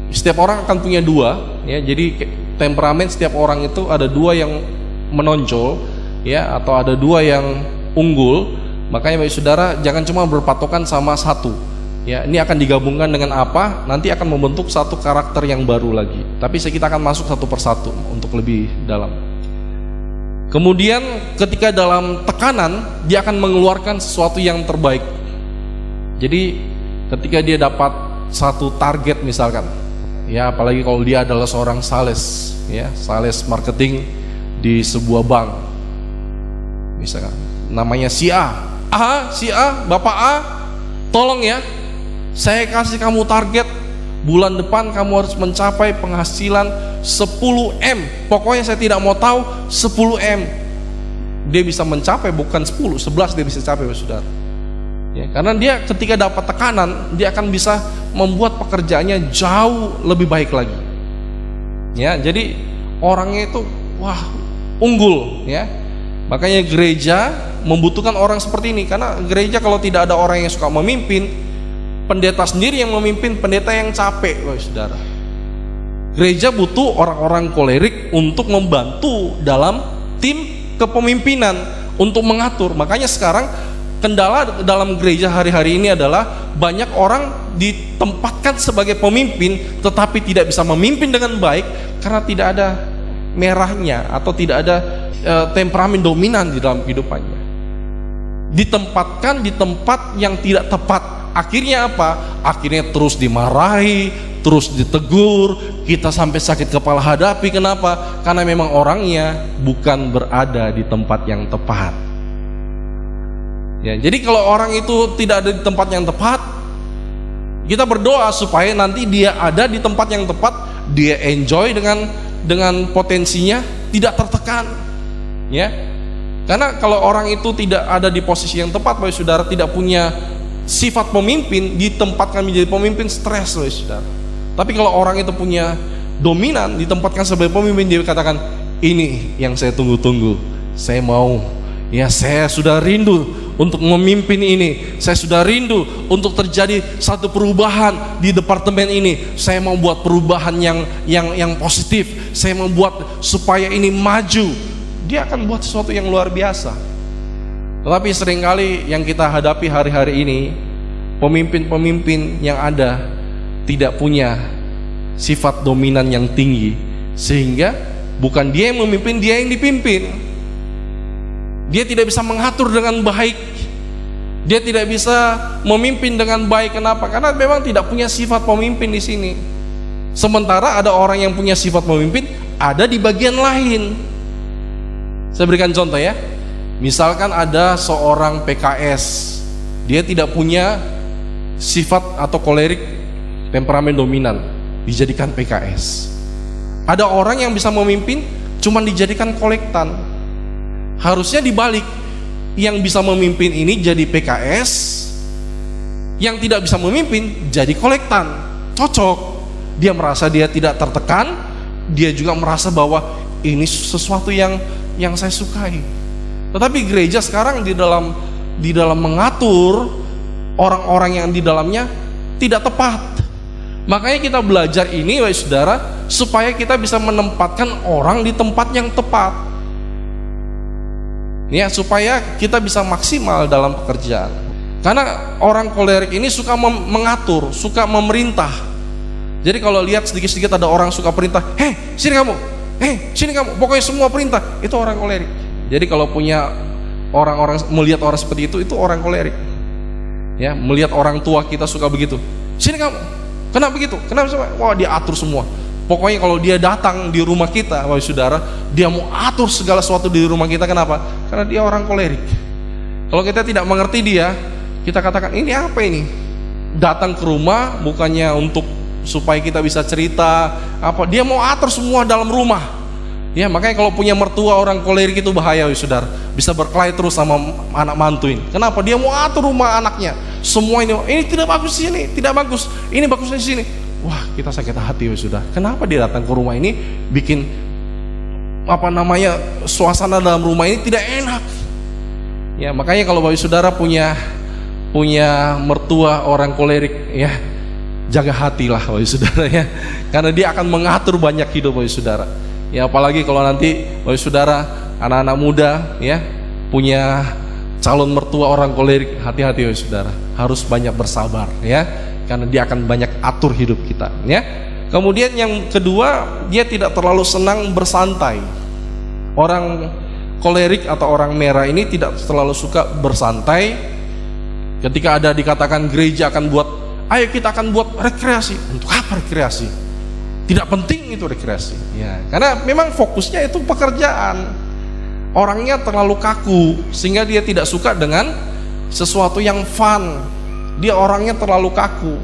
Speaker 1: setiap orang akan punya dua, ya. Jadi temperamen setiap orang itu ada dua yang menonjol, ya, atau ada dua yang unggul. Makanya bagi saudara jangan cuma berpatokan sama satu. Ya, ini akan digabungkan dengan apa? Nanti akan membentuk satu karakter yang baru lagi. Tapi kita akan masuk satu persatu untuk lebih dalam. Kemudian ketika dalam tekanan, dia akan mengeluarkan sesuatu yang terbaik. Jadi ketika dia dapat satu target misalkan, ya, apalagi kalau dia adalah seorang sales, ya, sales marketing di sebuah bank, misalkan namanya si A, Bapak A, tolong ya, saya kasih kamu target bulan depan kamu harus mencapai penghasilan 10M. Pokoknya saya tidak mau tahu 10M. Dia bisa mencapai, bukan 10, 11 dia bisa capai, saudara. Ya, karena dia ketika dapat tekanan, dia akan bisa membuat pekerjaannya jauh lebih baik lagi. Ya, jadi orangnya itu unggul, ya. Makanya gereja membutuhkan orang seperti ini, karena gereja kalau tidak ada orang yang suka memimpin, pendeta sendiri yang memimpin, pendeta yang capek, saudara. Gereja butuh orang-orang kolerik untuk membantu dalam tim kepemimpinan, untuk mengatur. Makanya sekarang kendala dalam gereja hari-hari ini adalah banyak orang ditempatkan sebagai pemimpin tetapi tidak bisa memimpin dengan baik karena tidak ada merahnya atau tidak ada temperamen dominan di dalam kehidupannya. Ditempatkan di tempat yang tidak tepat. Akhirnya apa? Akhirnya terus dimarahi, terus ditegur, kita sampai sakit kepala hadapi. Kenapa? Karena memang orangnya bukan berada di tempat yang tepat. Ya, jadi kalau orang itu tidak ada di tempat yang tepat, kita berdoa supaya nanti dia ada di tempat yang tepat, dia enjoy dengan potensinya, tidak tertekan. Ya, karena kalau orang itu tidak ada di posisi yang tepat, Bapak Saudara, tidak punya sifat pemimpin, ditempatkan menjadi pemimpin, stres, saudara. Tapi kalau orang itu punya dominan, ditempatkan sebagai pemimpin, dia katakan, ini yang saya tunggu-tunggu, saya mau, ya, saya sudah rindu untuk memimpin ini, saya sudah rindu untuk terjadi satu perubahan di departemen ini, saya mau buat perubahan yang positif, saya mau buat supaya ini maju. Dia akan buat sesuatu yang luar biasa. Tetapi seringkali yang kita hadapi hari-hari ini, pemimpin-pemimpin yang ada tidak punya sifat dominan yang tinggi, sehingga bukan dia yang memimpin, dia yang dipimpin. Dia tidak bisa mengatur dengan baik, dia tidak bisa memimpin dengan baik. Kenapa? Karena memang tidak punya sifat pemimpin di sini. Sementara ada orang yang punya sifat pemimpin ada di bagian lain. Saya berikan contoh, ya. Misalkan ada seorang PKS, dia tidak punya sifat atau kolerik, temperamen dominan, dijadikan PKS. Ada orang yang bisa memimpin, cuman dijadikan kolektan. Harusnya dibalik, yang bisa memimpin ini jadi PKS, yang tidak bisa memimpin jadi kolektan. Cocok. Dia merasa dia tidak tertekan, dia juga merasa bahwa ini sesuatu yang saya sukai. Tetapi gereja sekarang di dalam mengatur orang-orang yang di dalamnya tidak tepat. Makanya kita belajar ini, Bapak Saudara, supaya kita bisa menempatkan orang di tempat yang tepat. Ya, supaya kita bisa maksimal dalam pekerjaan. Karena orang kolerik ini suka mengatur, suka memerintah. Jadi kalau lihat sedikit-sedikit ada orang suka perintah, sini kamu, pokoknya semua perintah, itu orang kolerik. Jadi kalau punya orang-orang melihat orang seperti itu orang kolerik. Ya, melihat orang tua kita suka begitu. Sini kamu, Kenapa begitu? Kenapa? Wah, dia atur semua. Pokoknya kalau dia datang di rumah kita, Bapak Saudara, dia mau atur segala sesuatu di rumah kita. Kenapa? Karena dia orang kolerik. Kalau kita tidak mengerti dia, kita katakan, ini apa ini? Datang ke rumah bukannya untuk supaya kita bisa cerita apa, dia mau atur semua dalam rumah. Ya, makanya kalau punya mertua orang kolerik itu bahaya, Saudara. Bisa berkelahi terus sama anak mantuin. Kenapa? Dia mau atur rumah anaknya. Semua ini tidak bagus di sini, tidak bagus. Ini bagus di sini. Wah, kita sakit hati, Saudara. Kenapa dia datang ke rumah ini bikin suasana dalam rumah ini tidak enak. Ya, makanya kalau Bapak Saudara punya mertua orang kolerik, ya, jaga hatilah Bapak Saudara, ya. Karena dia akan mengatur banyak hidup Bapak Saudara. Ya, apalagi kalau nanti Bapak Saudara anak-anak muda, ya, punya calon mertua orang kolerik, hati-hati Bapak Saudara. Harus banyak bersabar, ya. Karena dia akan banyak atur hidup kita, ya. Kemudian yang kedua, dia tidak terlalu senang bersantai. Orang kolerik atau orang merah ini tidak terlalu suka bersantai. Ketika ada dikatakan gereja akan buat, ayo kita akan buat rekreasi. Untuk apa rekreasi? Tidak penting itu rekreasi, ya. Karena memang fokusnya itu pekerjaan. Orangnya terlalu kaku sehingga dia tidak suka dengan sesuatu yang fun. Dia orangnya terlalu kaku,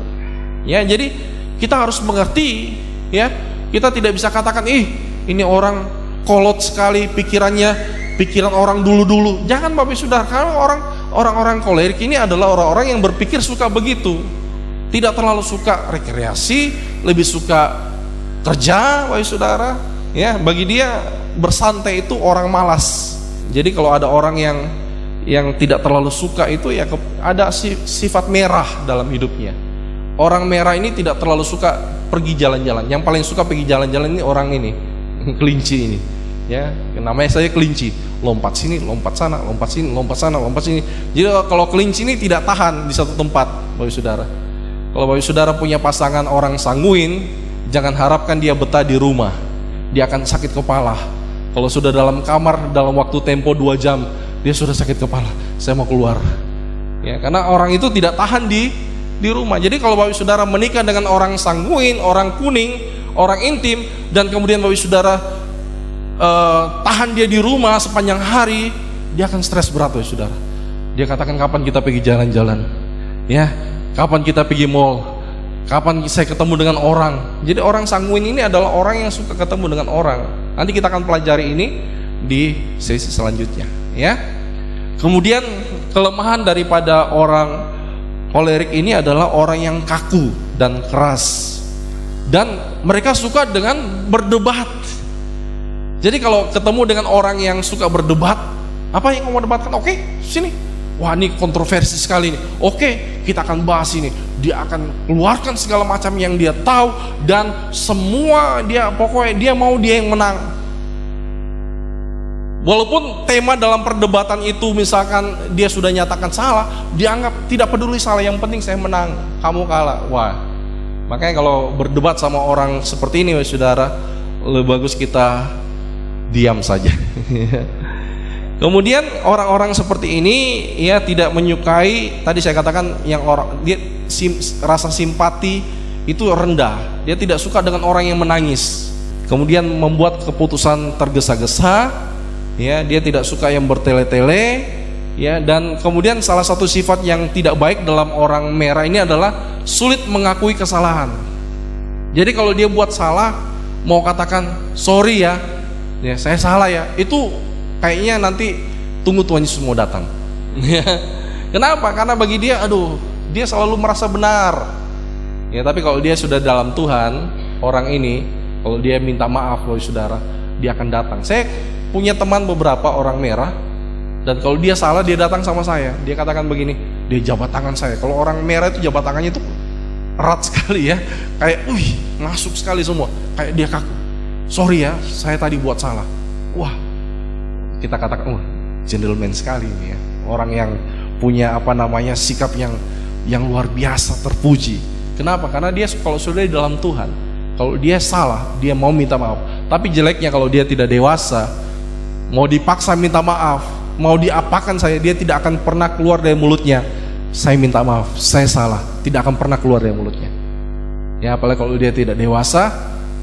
Speaker 1: ya. Jadi kita harus mengerti, ya. Kita tidak bisa katakan, ini orang kolot sekali pikiran orang dulu-dulu. Jangan Bapak Saudara, karena orang-orang kolerik ini adalah orang-orang yang berpikir suka begitu. Tidak terlalu suka rekreasi, lebih suka kerja, Bapak Saudara. Ya, bagi dia bersantai itu orang malas. Jadi kalau ada orang yang tidak terlalu suka itu, ya ada sifat merah dalam hidupnya. Orang merah ini tidak terlalu suka pergi jalan-jalan. Yang paling suka pergi jalan-jalan ini orang ini, kelinci ini, ya. Namanya saya kelinci, lompat sini, lompat sana, lompat sini, lompat sana, lompat sini. Jadi kalau kelinci ini tidak tahan di satu tempat, Bapak Saudara. Kalau Bapak Saudara punya pasangan orang sanguin, jangan harapkan dia betah di rumah. Dia akan sakit kepala. Kalau sudah dalam kamar dalam waktu tempo 2 jam, dia sudah sakit kepala, saya mau keluar, ya. Karena orang itu tidak tahan di rumah. Jadi kalau Bapak Saudara menikah dengan orang sanguin, orang kuning, orang intim, dan kemudian Bapak Saudara tahan dia di rumah sepanjang hari, dia akan stres berat, Bapak Saudara. Dia katakan, kapan kita pergi jalan-jalan, ya, kapan kita pergi mall, kapan saya ketemu dengan orang. Jadi orang sanguin ini adalah orang yang suka ketemu dengan orang. Nanti kita akan pelajari ini di sesi selanjutnya, ya. Kemudian kelemahan daripada orang kolerik ini adalah orang yang kaku dan keras, dan mereka suka dengan berdebat. Jadi kalau ketemu dengan orang yang suka berdebat, apa yang mau debatkan? Oke, sini. Wah, ini kontroversi sekali ini. Oke, kita akan bahas ini. Dia akan keluarkan segala macam yang dia tahu, dan semua pokoknya dia mau dia yang menang. Walaupun tema dalam perdebatan itu misalkan dia sudah nyatakan salah, dia anggap tidak peduli salah, yang penting saya menang, kamu kalah. Wah, makanya kalau berdebat sama orang seperti ini, Saudara, lebih bagus kita diam saja. Kemudian orang-orang seperti ini, ya, tidak menyukai, tadi saya katakan, yang orang dia rasa simpati itu rendah. Dia tidak suka dengan orang yang menangis, kemudian membuat keputusan tergesa-gesa. Ya, dia tidak suka yang bertele-tele, ya. Dan kemudian salah satu sifat yang tidak baik dalam orang merah ini adalah sulit mengakui kesalahan. Jadi kalau dia buat salah, mau katakan sorry ya saya salah ya, itu kayaknya nanti tunggu Tuhan Yesus mau datang. Kenapa? Karena bagi dia, dia selalu merasa benar. Ya, tapi kalau dia sudah dalam Tuhan, orang ini, kalau dia minta maaf, Saudara, dia akan datang. Saya punya teman beberapa orang merah, dan kalau dia salah, dia datang sama saya. Dia katakan begini, dia jabat tangan saya. Kalau orang merah itu jabat tangannya itu erat sekali, ya, kayak masuk sekali semua, kayak dia kaku. Sorry ya, saya tadi buat salah. Wah, kita katakan, gentleman sekali ini, ya. Orang yang punya sikap yang luar biasa, terpuji. Kenapa? Karena dia kalau sudah di dalam Tuhan, kalau dia salah, dia mau minta maaf. Tapi jeleknya kalau dia tidak dewasa, mau dipaksa minta maaf, mau diapakan dia tidak akan pernah keluar dari mulutnya, saya minta maaf, saya salah. Tidak akan pernah keluar dari mulutnya. Ya, apalagi kalau dia tidak dewasa,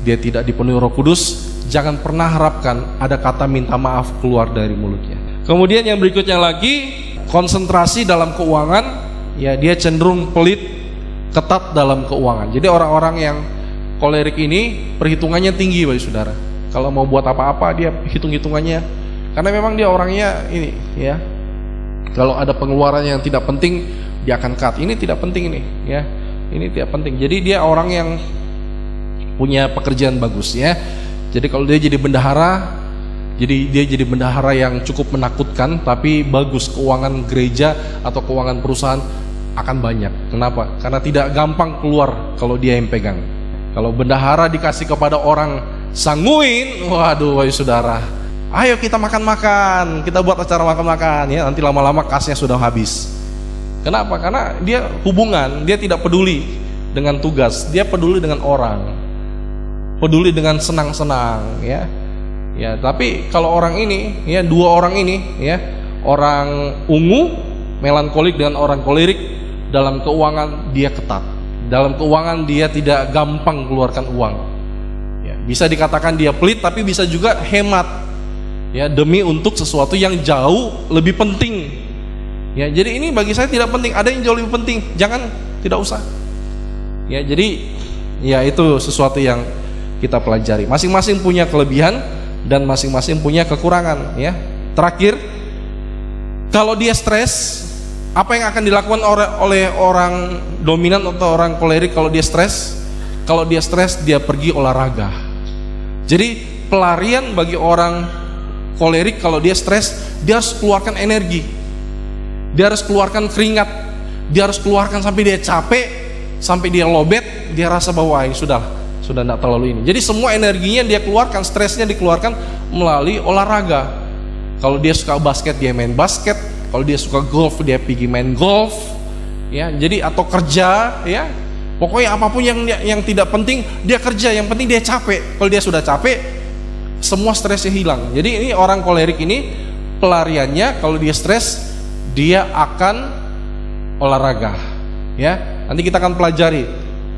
Speaker 1: dia tidak dipenuhi Roh Kudus, jangan pernah harapkan ada kata minta maaf keluar dari mulutnya. Kemudian yang berikutnya lagi, konsentrasi dalam keuangan, ya dia cenderung pelit, ketat dalam keuangan. Jadi orang-orang yang kolerik ini perhitungannya tinggi bagi saudara. Kalau mau buat apa-apa dia hitung-hitungannya, karena memang dia orangnya ini ya. Kalau ada pengeluaran yang tidak penting, dia akan cut. Ini tidak penting ini, ya. Ini tidak penting. Jadi dia orang yang punya pekerjaan bagus, ya. Jadi kalau dia jadi bendahara, dia jadi bendahara yang cukup menakutkan, tapi bagus, keuangan gereja atau keuangan perusahaan akan banyak. Kenapa? Karena tidak gampang keluar kalau dia yang pegang. Kalau bendahara dikasih kepada orang sanguin, waduh, wahai saudara, ayo kita makan-makan, kita buat acara makan-makan, ya. Nanti lama-lama kasnya sudah habis. Kenapa? Karena dia hubungan, dia tidak peduli dengan tugas, dia peduli dengan orang, peduli dengan senang-senang, ya. Ya, tapi kalau orang ini, ya, dua orang ini, ya, orang ungu, melankolik dengan orang kolerik, dalam keuangan dia ketat. Dalam keuangan dia tidak gampang keluarkan uang. Ya, bisa dikatakan dia pelit, tapi bisa juga hemat. Ya, demi untuk sesuatu yang jauh lebih penting. Ya, jadi ini bagi saya tidak penting. Ada yang jauh lebih penting, jangan, tidak usah. Ya, jadi ya itu sesuatu yang kita pelajari. Masing-masing punya kelebihan dan masing-masing punya kekurangan, ya. Terakhir, kalau dia stres, apa yang akan dilakukan oleh orang dominan atau orang kolerik kalau dia stres? Kalau dia stres, dia pergi olahraga. Jadi pelarian bagi orang kolerik kalau dia stres, dia harus keluarkan energi, dia harus keluarkan keringat, dia harus keluarkan sampai dia capek, sampai dia lobet, dia rasa bahwa ini sudah tidak terlalu ini. Jadi semua energinya dia keluarkan, stresnya dikeluarkan melalui olahraga. Kalau dia suka basket, dia main basket. Kalau dia suka golf, dia pergi main golf. Ya, jadi atau kerja, ya. Pokoknya apapun yang tidak penting dia kerja, yang penting dia capek. Kalau dia sudah capek, semua stresnya hilang. Jadi ini orang kolerik ini pelariannya kalau dia stres, dia akan olahraga. Ya, nanti kita akan pelajari.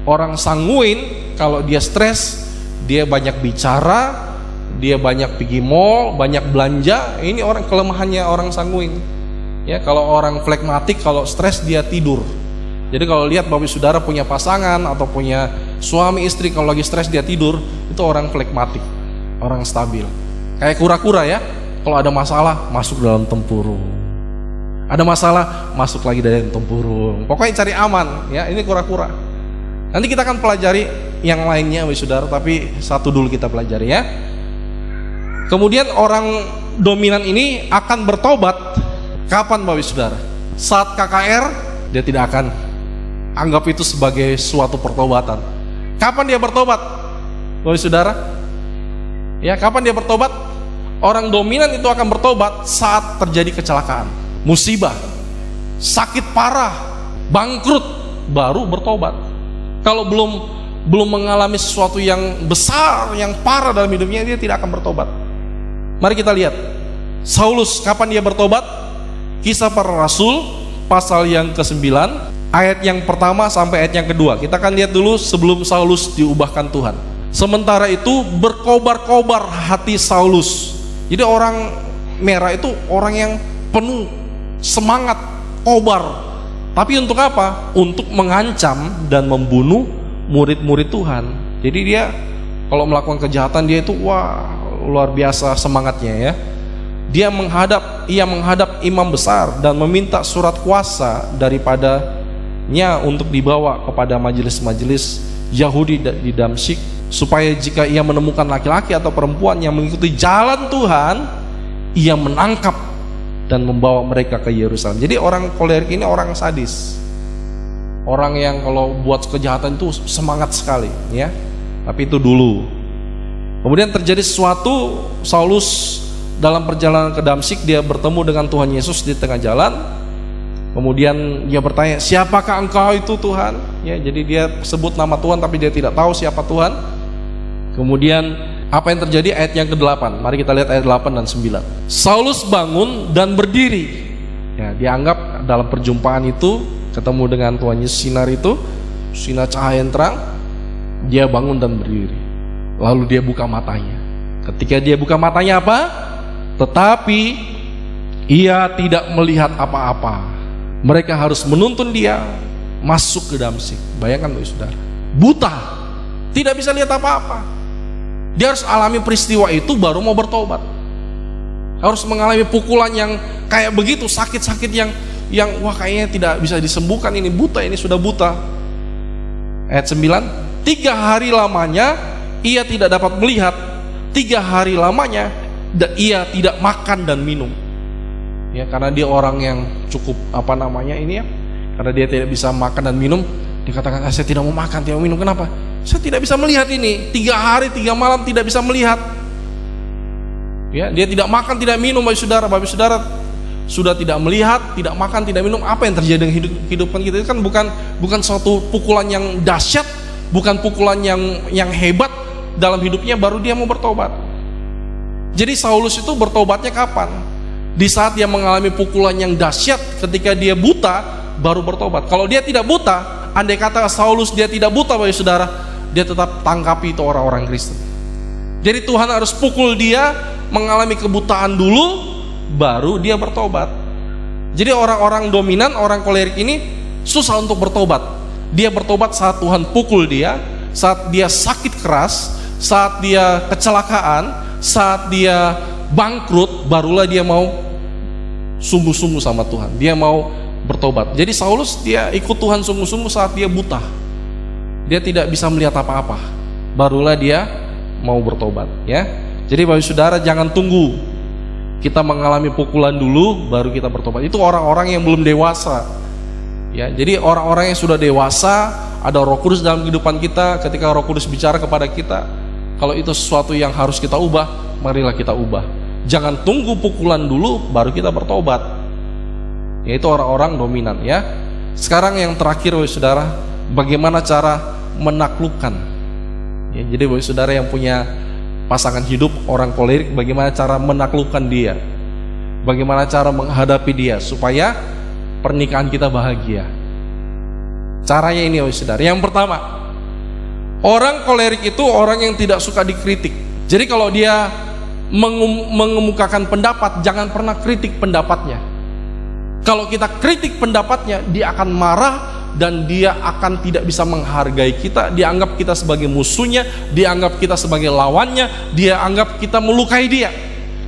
Speaker 1: Orang sanguin kalau dia stres, dia banyak bicara, dia banyak pergi mall, banyak belanja. Ini orang kelemahannya orang sanguin. Ya, kalau orang flegmatik kalau stres dia tidur. Jadi kalau lihat Bapak Saudara punya pasangan atau punya suami istri kalau lagi stres dia tidur, itu orang flegmatik, orang stabil. Kayak kura-kura, ya. Kalau ada masalah masuk dalam tempurung. Ada masalah masuk lagi dalam tempurung. Pokoknya cari aman, ya. Ini kura-kura. Nanti kita akan pelajari yang lainnya, Bapak Saudara, tapi satu dulu kita pelajari, ya. Kemudian orang dominan ini akan bertobat kapan, Bapak Saudara? Saat KKR, dia tidak akan anggap itu sebagai suatu pertobatan. Kapan dia bertobat, Bapak Saudara? Ya, kapan dia bertobat? Orang dominan itu akan bertobat saat terjadi kecelakaan, musibah, sakit parah, bangkrut, baru bertobat. Kalau belum mengalami sesuatu yang besar, yang parah dalam hidupnya, dia tidak akan bertobat. Mari kita lihat Saulus kapan dia bertobat. Kisah Para Rasul pasal yang ke-9 ayat yang pertama sampai ayat yang kedua. Kita akan lihat dulu sebelum Saulus diubahkan Tuhan. Sementara itu berkobar-kobar hati Saulus. Jadi orang merah itu orang yang penuh semangat, kobar. Tapi untuk apa? Untuk mengancam dan membunuh murid-murid Tuhan. Jadi dia kalau melakukan kejahatan dia itu wah luar biasa semangatnya, ya. Ia menghadap imam besar dan meminta surat kuasa daripadanya untuk dibawa kepada majelis-majelis Yahudi di Damsyik, supaya jika ia menemukan laki-laki atau perempuan yang mengikuti jalan Tuhan, ia menangkap dan membawa mereka ke Yerusalem. Jadi orang kolerik ini orang sadis, orang yang kalau buat kejahatan itu semangat sekali, ya. Tapi itu dulu. Kemudian terjadi sesuatu, Saulus dalam perjalanan ke Damsyik dia bertemu dengan Tuhan Yesus di tengah jalan. Kemudian dia bertanya, siapakah engkau itu Tuhan? Ya, jadi dia sebut nama Tuhan tapi dia tidak tahu siapa Tuhan. Kemudian apa yang terjadi? Ayat yang ke-8. Mari kita lihat ayat 8 dan 9. Saulus bangun dan berdiri. Ya, dianggap dalam perjumpaan itu ketemu dengan Tuhan Yesus, sinar itu, sinar cahaya yang terang. Dia bangun dan berdiri. Lalu dia buka matanya. Ketika dia buka matanya apa? Tetapi ia tidak melihat apa-apa. Mereka harus menuntun dia masuk ke Damsyik. Bayangkan saudara, buta, tidak bisa lihat apa-apa. Dia harus alami peristiwa itu baru mau bertobat. Harus mengalami pukulan yang kayak begitu, sakit-sakit yang wah kayaknya tidak bisa disembuhkan, ini buta, ini sudah buta. Ayat 9, 3 hari lamanya ia tidak dapat melihat, 3 hari lamanya ia tidak makan dan minum. Ya, karena dia orang yang cukup karena dia tidak bisa makan dan minum, dikatakan saya tidak mau makan, tidak mau minum. Kenapa? Saya tidak bisa melihat ini. 3 hari 3 malam tidak bisa melihat. Ya, dia tidak makan, tidak minum, Bapak Saudara sudah tidak melihat, tidak makan, tidak minum. Apa yang terjadi dengan kehidupan kita? Itu kan bukan suatu pukulan yang dahsyat, bukan pukulan yang hebat dalam hidupnya baru dia mau bertobat. Jadi Saulus itu bertobatnya kapan? Di saat dia mengalami pukulan yang dahsyat, ketika dia buta baru bertobat. Kalau dia tidak buta, andai kata Saulus dia tidak buta, Bapak Saudara, dia tetap tangkapi itu orang-orang Kristen. Jadi Tuhan harus pukul dia, mengalami kebutaan dulu, baru dia bertobat. Jadi orang-orang dominan, orang kolerik ini susah untuk bertobat. Dia bertobat saat Tuhan pukul dia, saat dia sakit keras, saat dia kecelakaan, saat dia bangkrut, barulah dia mau sungguh-sungguh sama Tuhan. Dia mau bertobat. Jadi Saulus dia ikut Tuhan sungguh-sungguh saat dia buta. Dia tidak bisa melihat apa-apa. Barulah dia mau bertobat, ya. Jadi Bapak Saudara jangan tunggu kita mengalami pukulan dulu baru kita bertobat. Itu orang-orang yang belum dewasa. Ya, jadi orang-orang yang sudah dewasa, ada Roh Kudus dalam kehidupan kita, ketika Roh Kudus bicara kepada kita, kalau itu sesuatu yang harus kita ubah, marilah kita ubah. Jangan tunggu pukulan dulu baru kita bertobat. Yaitu orang-orang dominan, ya. Sekarang yang terakhir Bapak Saudara, bagaimana cara menaklukkan. Ya, jadi Bapak Saudara yang punya pasangan hidup orang kolerik, bagaimana cara menaklukkan dia, bagaimana cara menghadapi dia supaya pernikahan kita bahagia. Caranya ini Bapak Saudara. Yang pertama, orang kolerik itu orang yang tidak suka dikritik. Jadi kalau dia mengemukakan pendapat, jangan pernah kritik pendapatnya. Kalau kita kritik pendapatnya, dia akan marah dan dia akan tidak bisa menghargai kita. Dia anggap kita sebagai musuhnya, dia anggap kita sebagai lawannya, dia anggap kita melukai dia.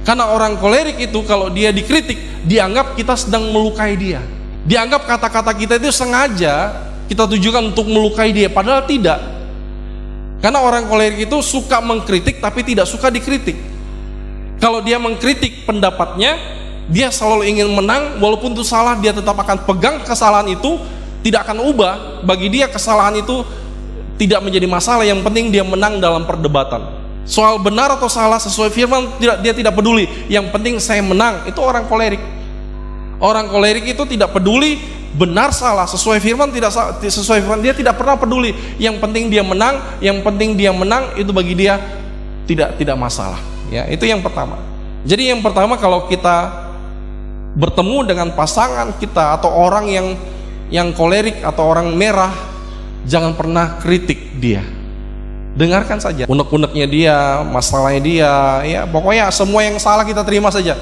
Speaker 1: Karena orang kolerik itu kalau dia dikritik, dianggap kita sedang melukai dia. Dianggap kata-kata kita itu sengaja kita tujukan untuk melukai dia, padahal tidak. Karena orang kolerik itu suka mengkritik tapi tidak suka dikritik. Kalau dia mengkritik pendapatnya, dia selalu ingin menang, walaupun itu salah dia tetap akan pegang kesalahan itu, tidak akan ubah. Bagi dia kesalahan itu tidak menjadi masalah, yang penting dia menang dalam perdebatan. Soal benar atau salah sesuai firman dia tidak peduli, yang penting saya menang. Itu orang kolerik. Orang kolerik itu tidak peduli benar salah, sesuai firman tidak sesuai firman, dia tidak pernah peduli. Yang penting dia menang, yang penting dia menang, itu bagi dia tidak masalah. Ya, itu yang pertama. Jadi yang pertama, kalau kita bertemu dengan pasangan kita atau orang yang kolerik atau orang merah, jangan pernah kritik dia. Dengarkan saja unek-uneknya dia, masalahnya dia, ya pokoknya semua yang salah kita terima saja.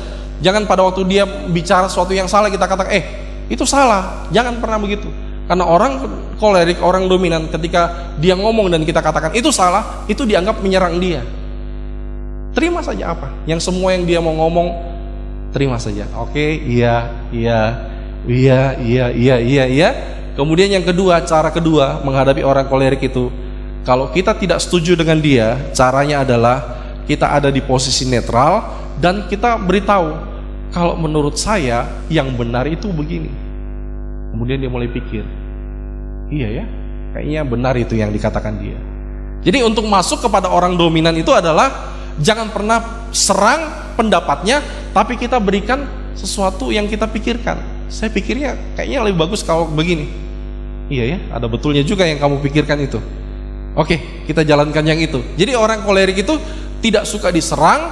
Speaker 1: Jangan pada waktu dia bicara sesuatu yang salah kita katakan itu salah. Jangan pernah begitu. Karena orang kolerik, orang dominan, ketika dia ngomong dan kita katakan itu salah, itu dianggap menyerang dia. Terima saja apa yang semua yang dia mau ngomong, terima saja. Oke, iya. Kemudian yang kedua, cara kedua menghadapi orang kolerik itu, kalau kita tidak setuju dengan dia, caranya adalah kita ada di posisi netral dan kita beritahu, kalau menurut saya yang benar itu begini. Kemudian dia mulai pikir, iya ya, kayaknya benar itu yang dikatakan dia. Jadi untuk masuk kepada orang dominan itu adalah jangan pernah serang pendapatnya, tapi kita berikan sesuatu yang kita pikirkan. Saya pikirnya kayaknya lebih bagus kalau begini. Iya ya, ada betulnya juga yang kamu pikirkan itu. Oke, kita jalankan yang itu. Jadi orang kolerik itu tidak suka diserang,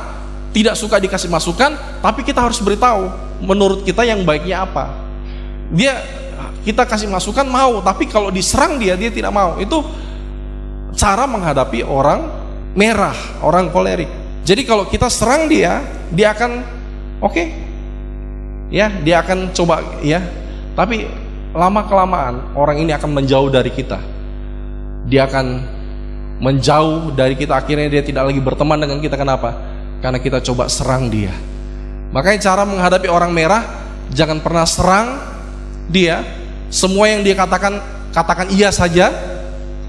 Speaker 1: tidak suka dikasih masukan, tapi kita harus beritahu menurut kita yang baiknya apa. Kita kasih masukan mau, tapi kalau diserang dia tidak mau. Itu cara menghadapi orang merah, orang kolerik. Jadi kalau kita serang dia, dia akan oke, ya, dia akan coba, ya. Tapi lama kelamaan orang ini akan menjauh dari kita. Dia akan menjauh dari kita, akhirnya dia tidak lagi berteman dengan kita. Kenapa? Karena kita coba serang dia. Makanya cara menghadapi orang merah, jangan pernah serang dia. Semua yang dia katakan, katakan iya saja.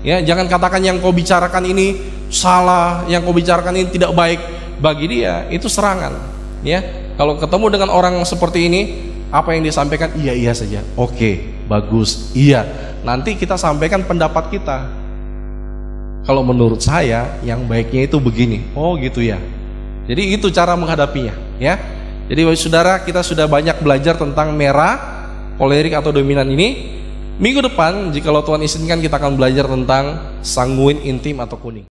Speaker 1: Ya, jangan katakan yang kau bicarakan ini salah, yang kau bicarakan ini tidak baik. Bagi dia itu serangan. Ya, kalau ketemu dengan orang seperti ini, apa yang dia sampaikan iya saja. Oke, bagus, iya. Nanti kita sampaikan pendapat kita. Kalau menurut saya yang baiknya itu begini. Oh gitu ya. Jadi itu cara menghadapinya. Ya. Jadi saudara, kita sudah banyak belajar tentang merah, kolerik atau dominan ini. Minggu depan, jikalau Tuhan izinkan, kita akan belajar tentang sanguin, intim atau kuning.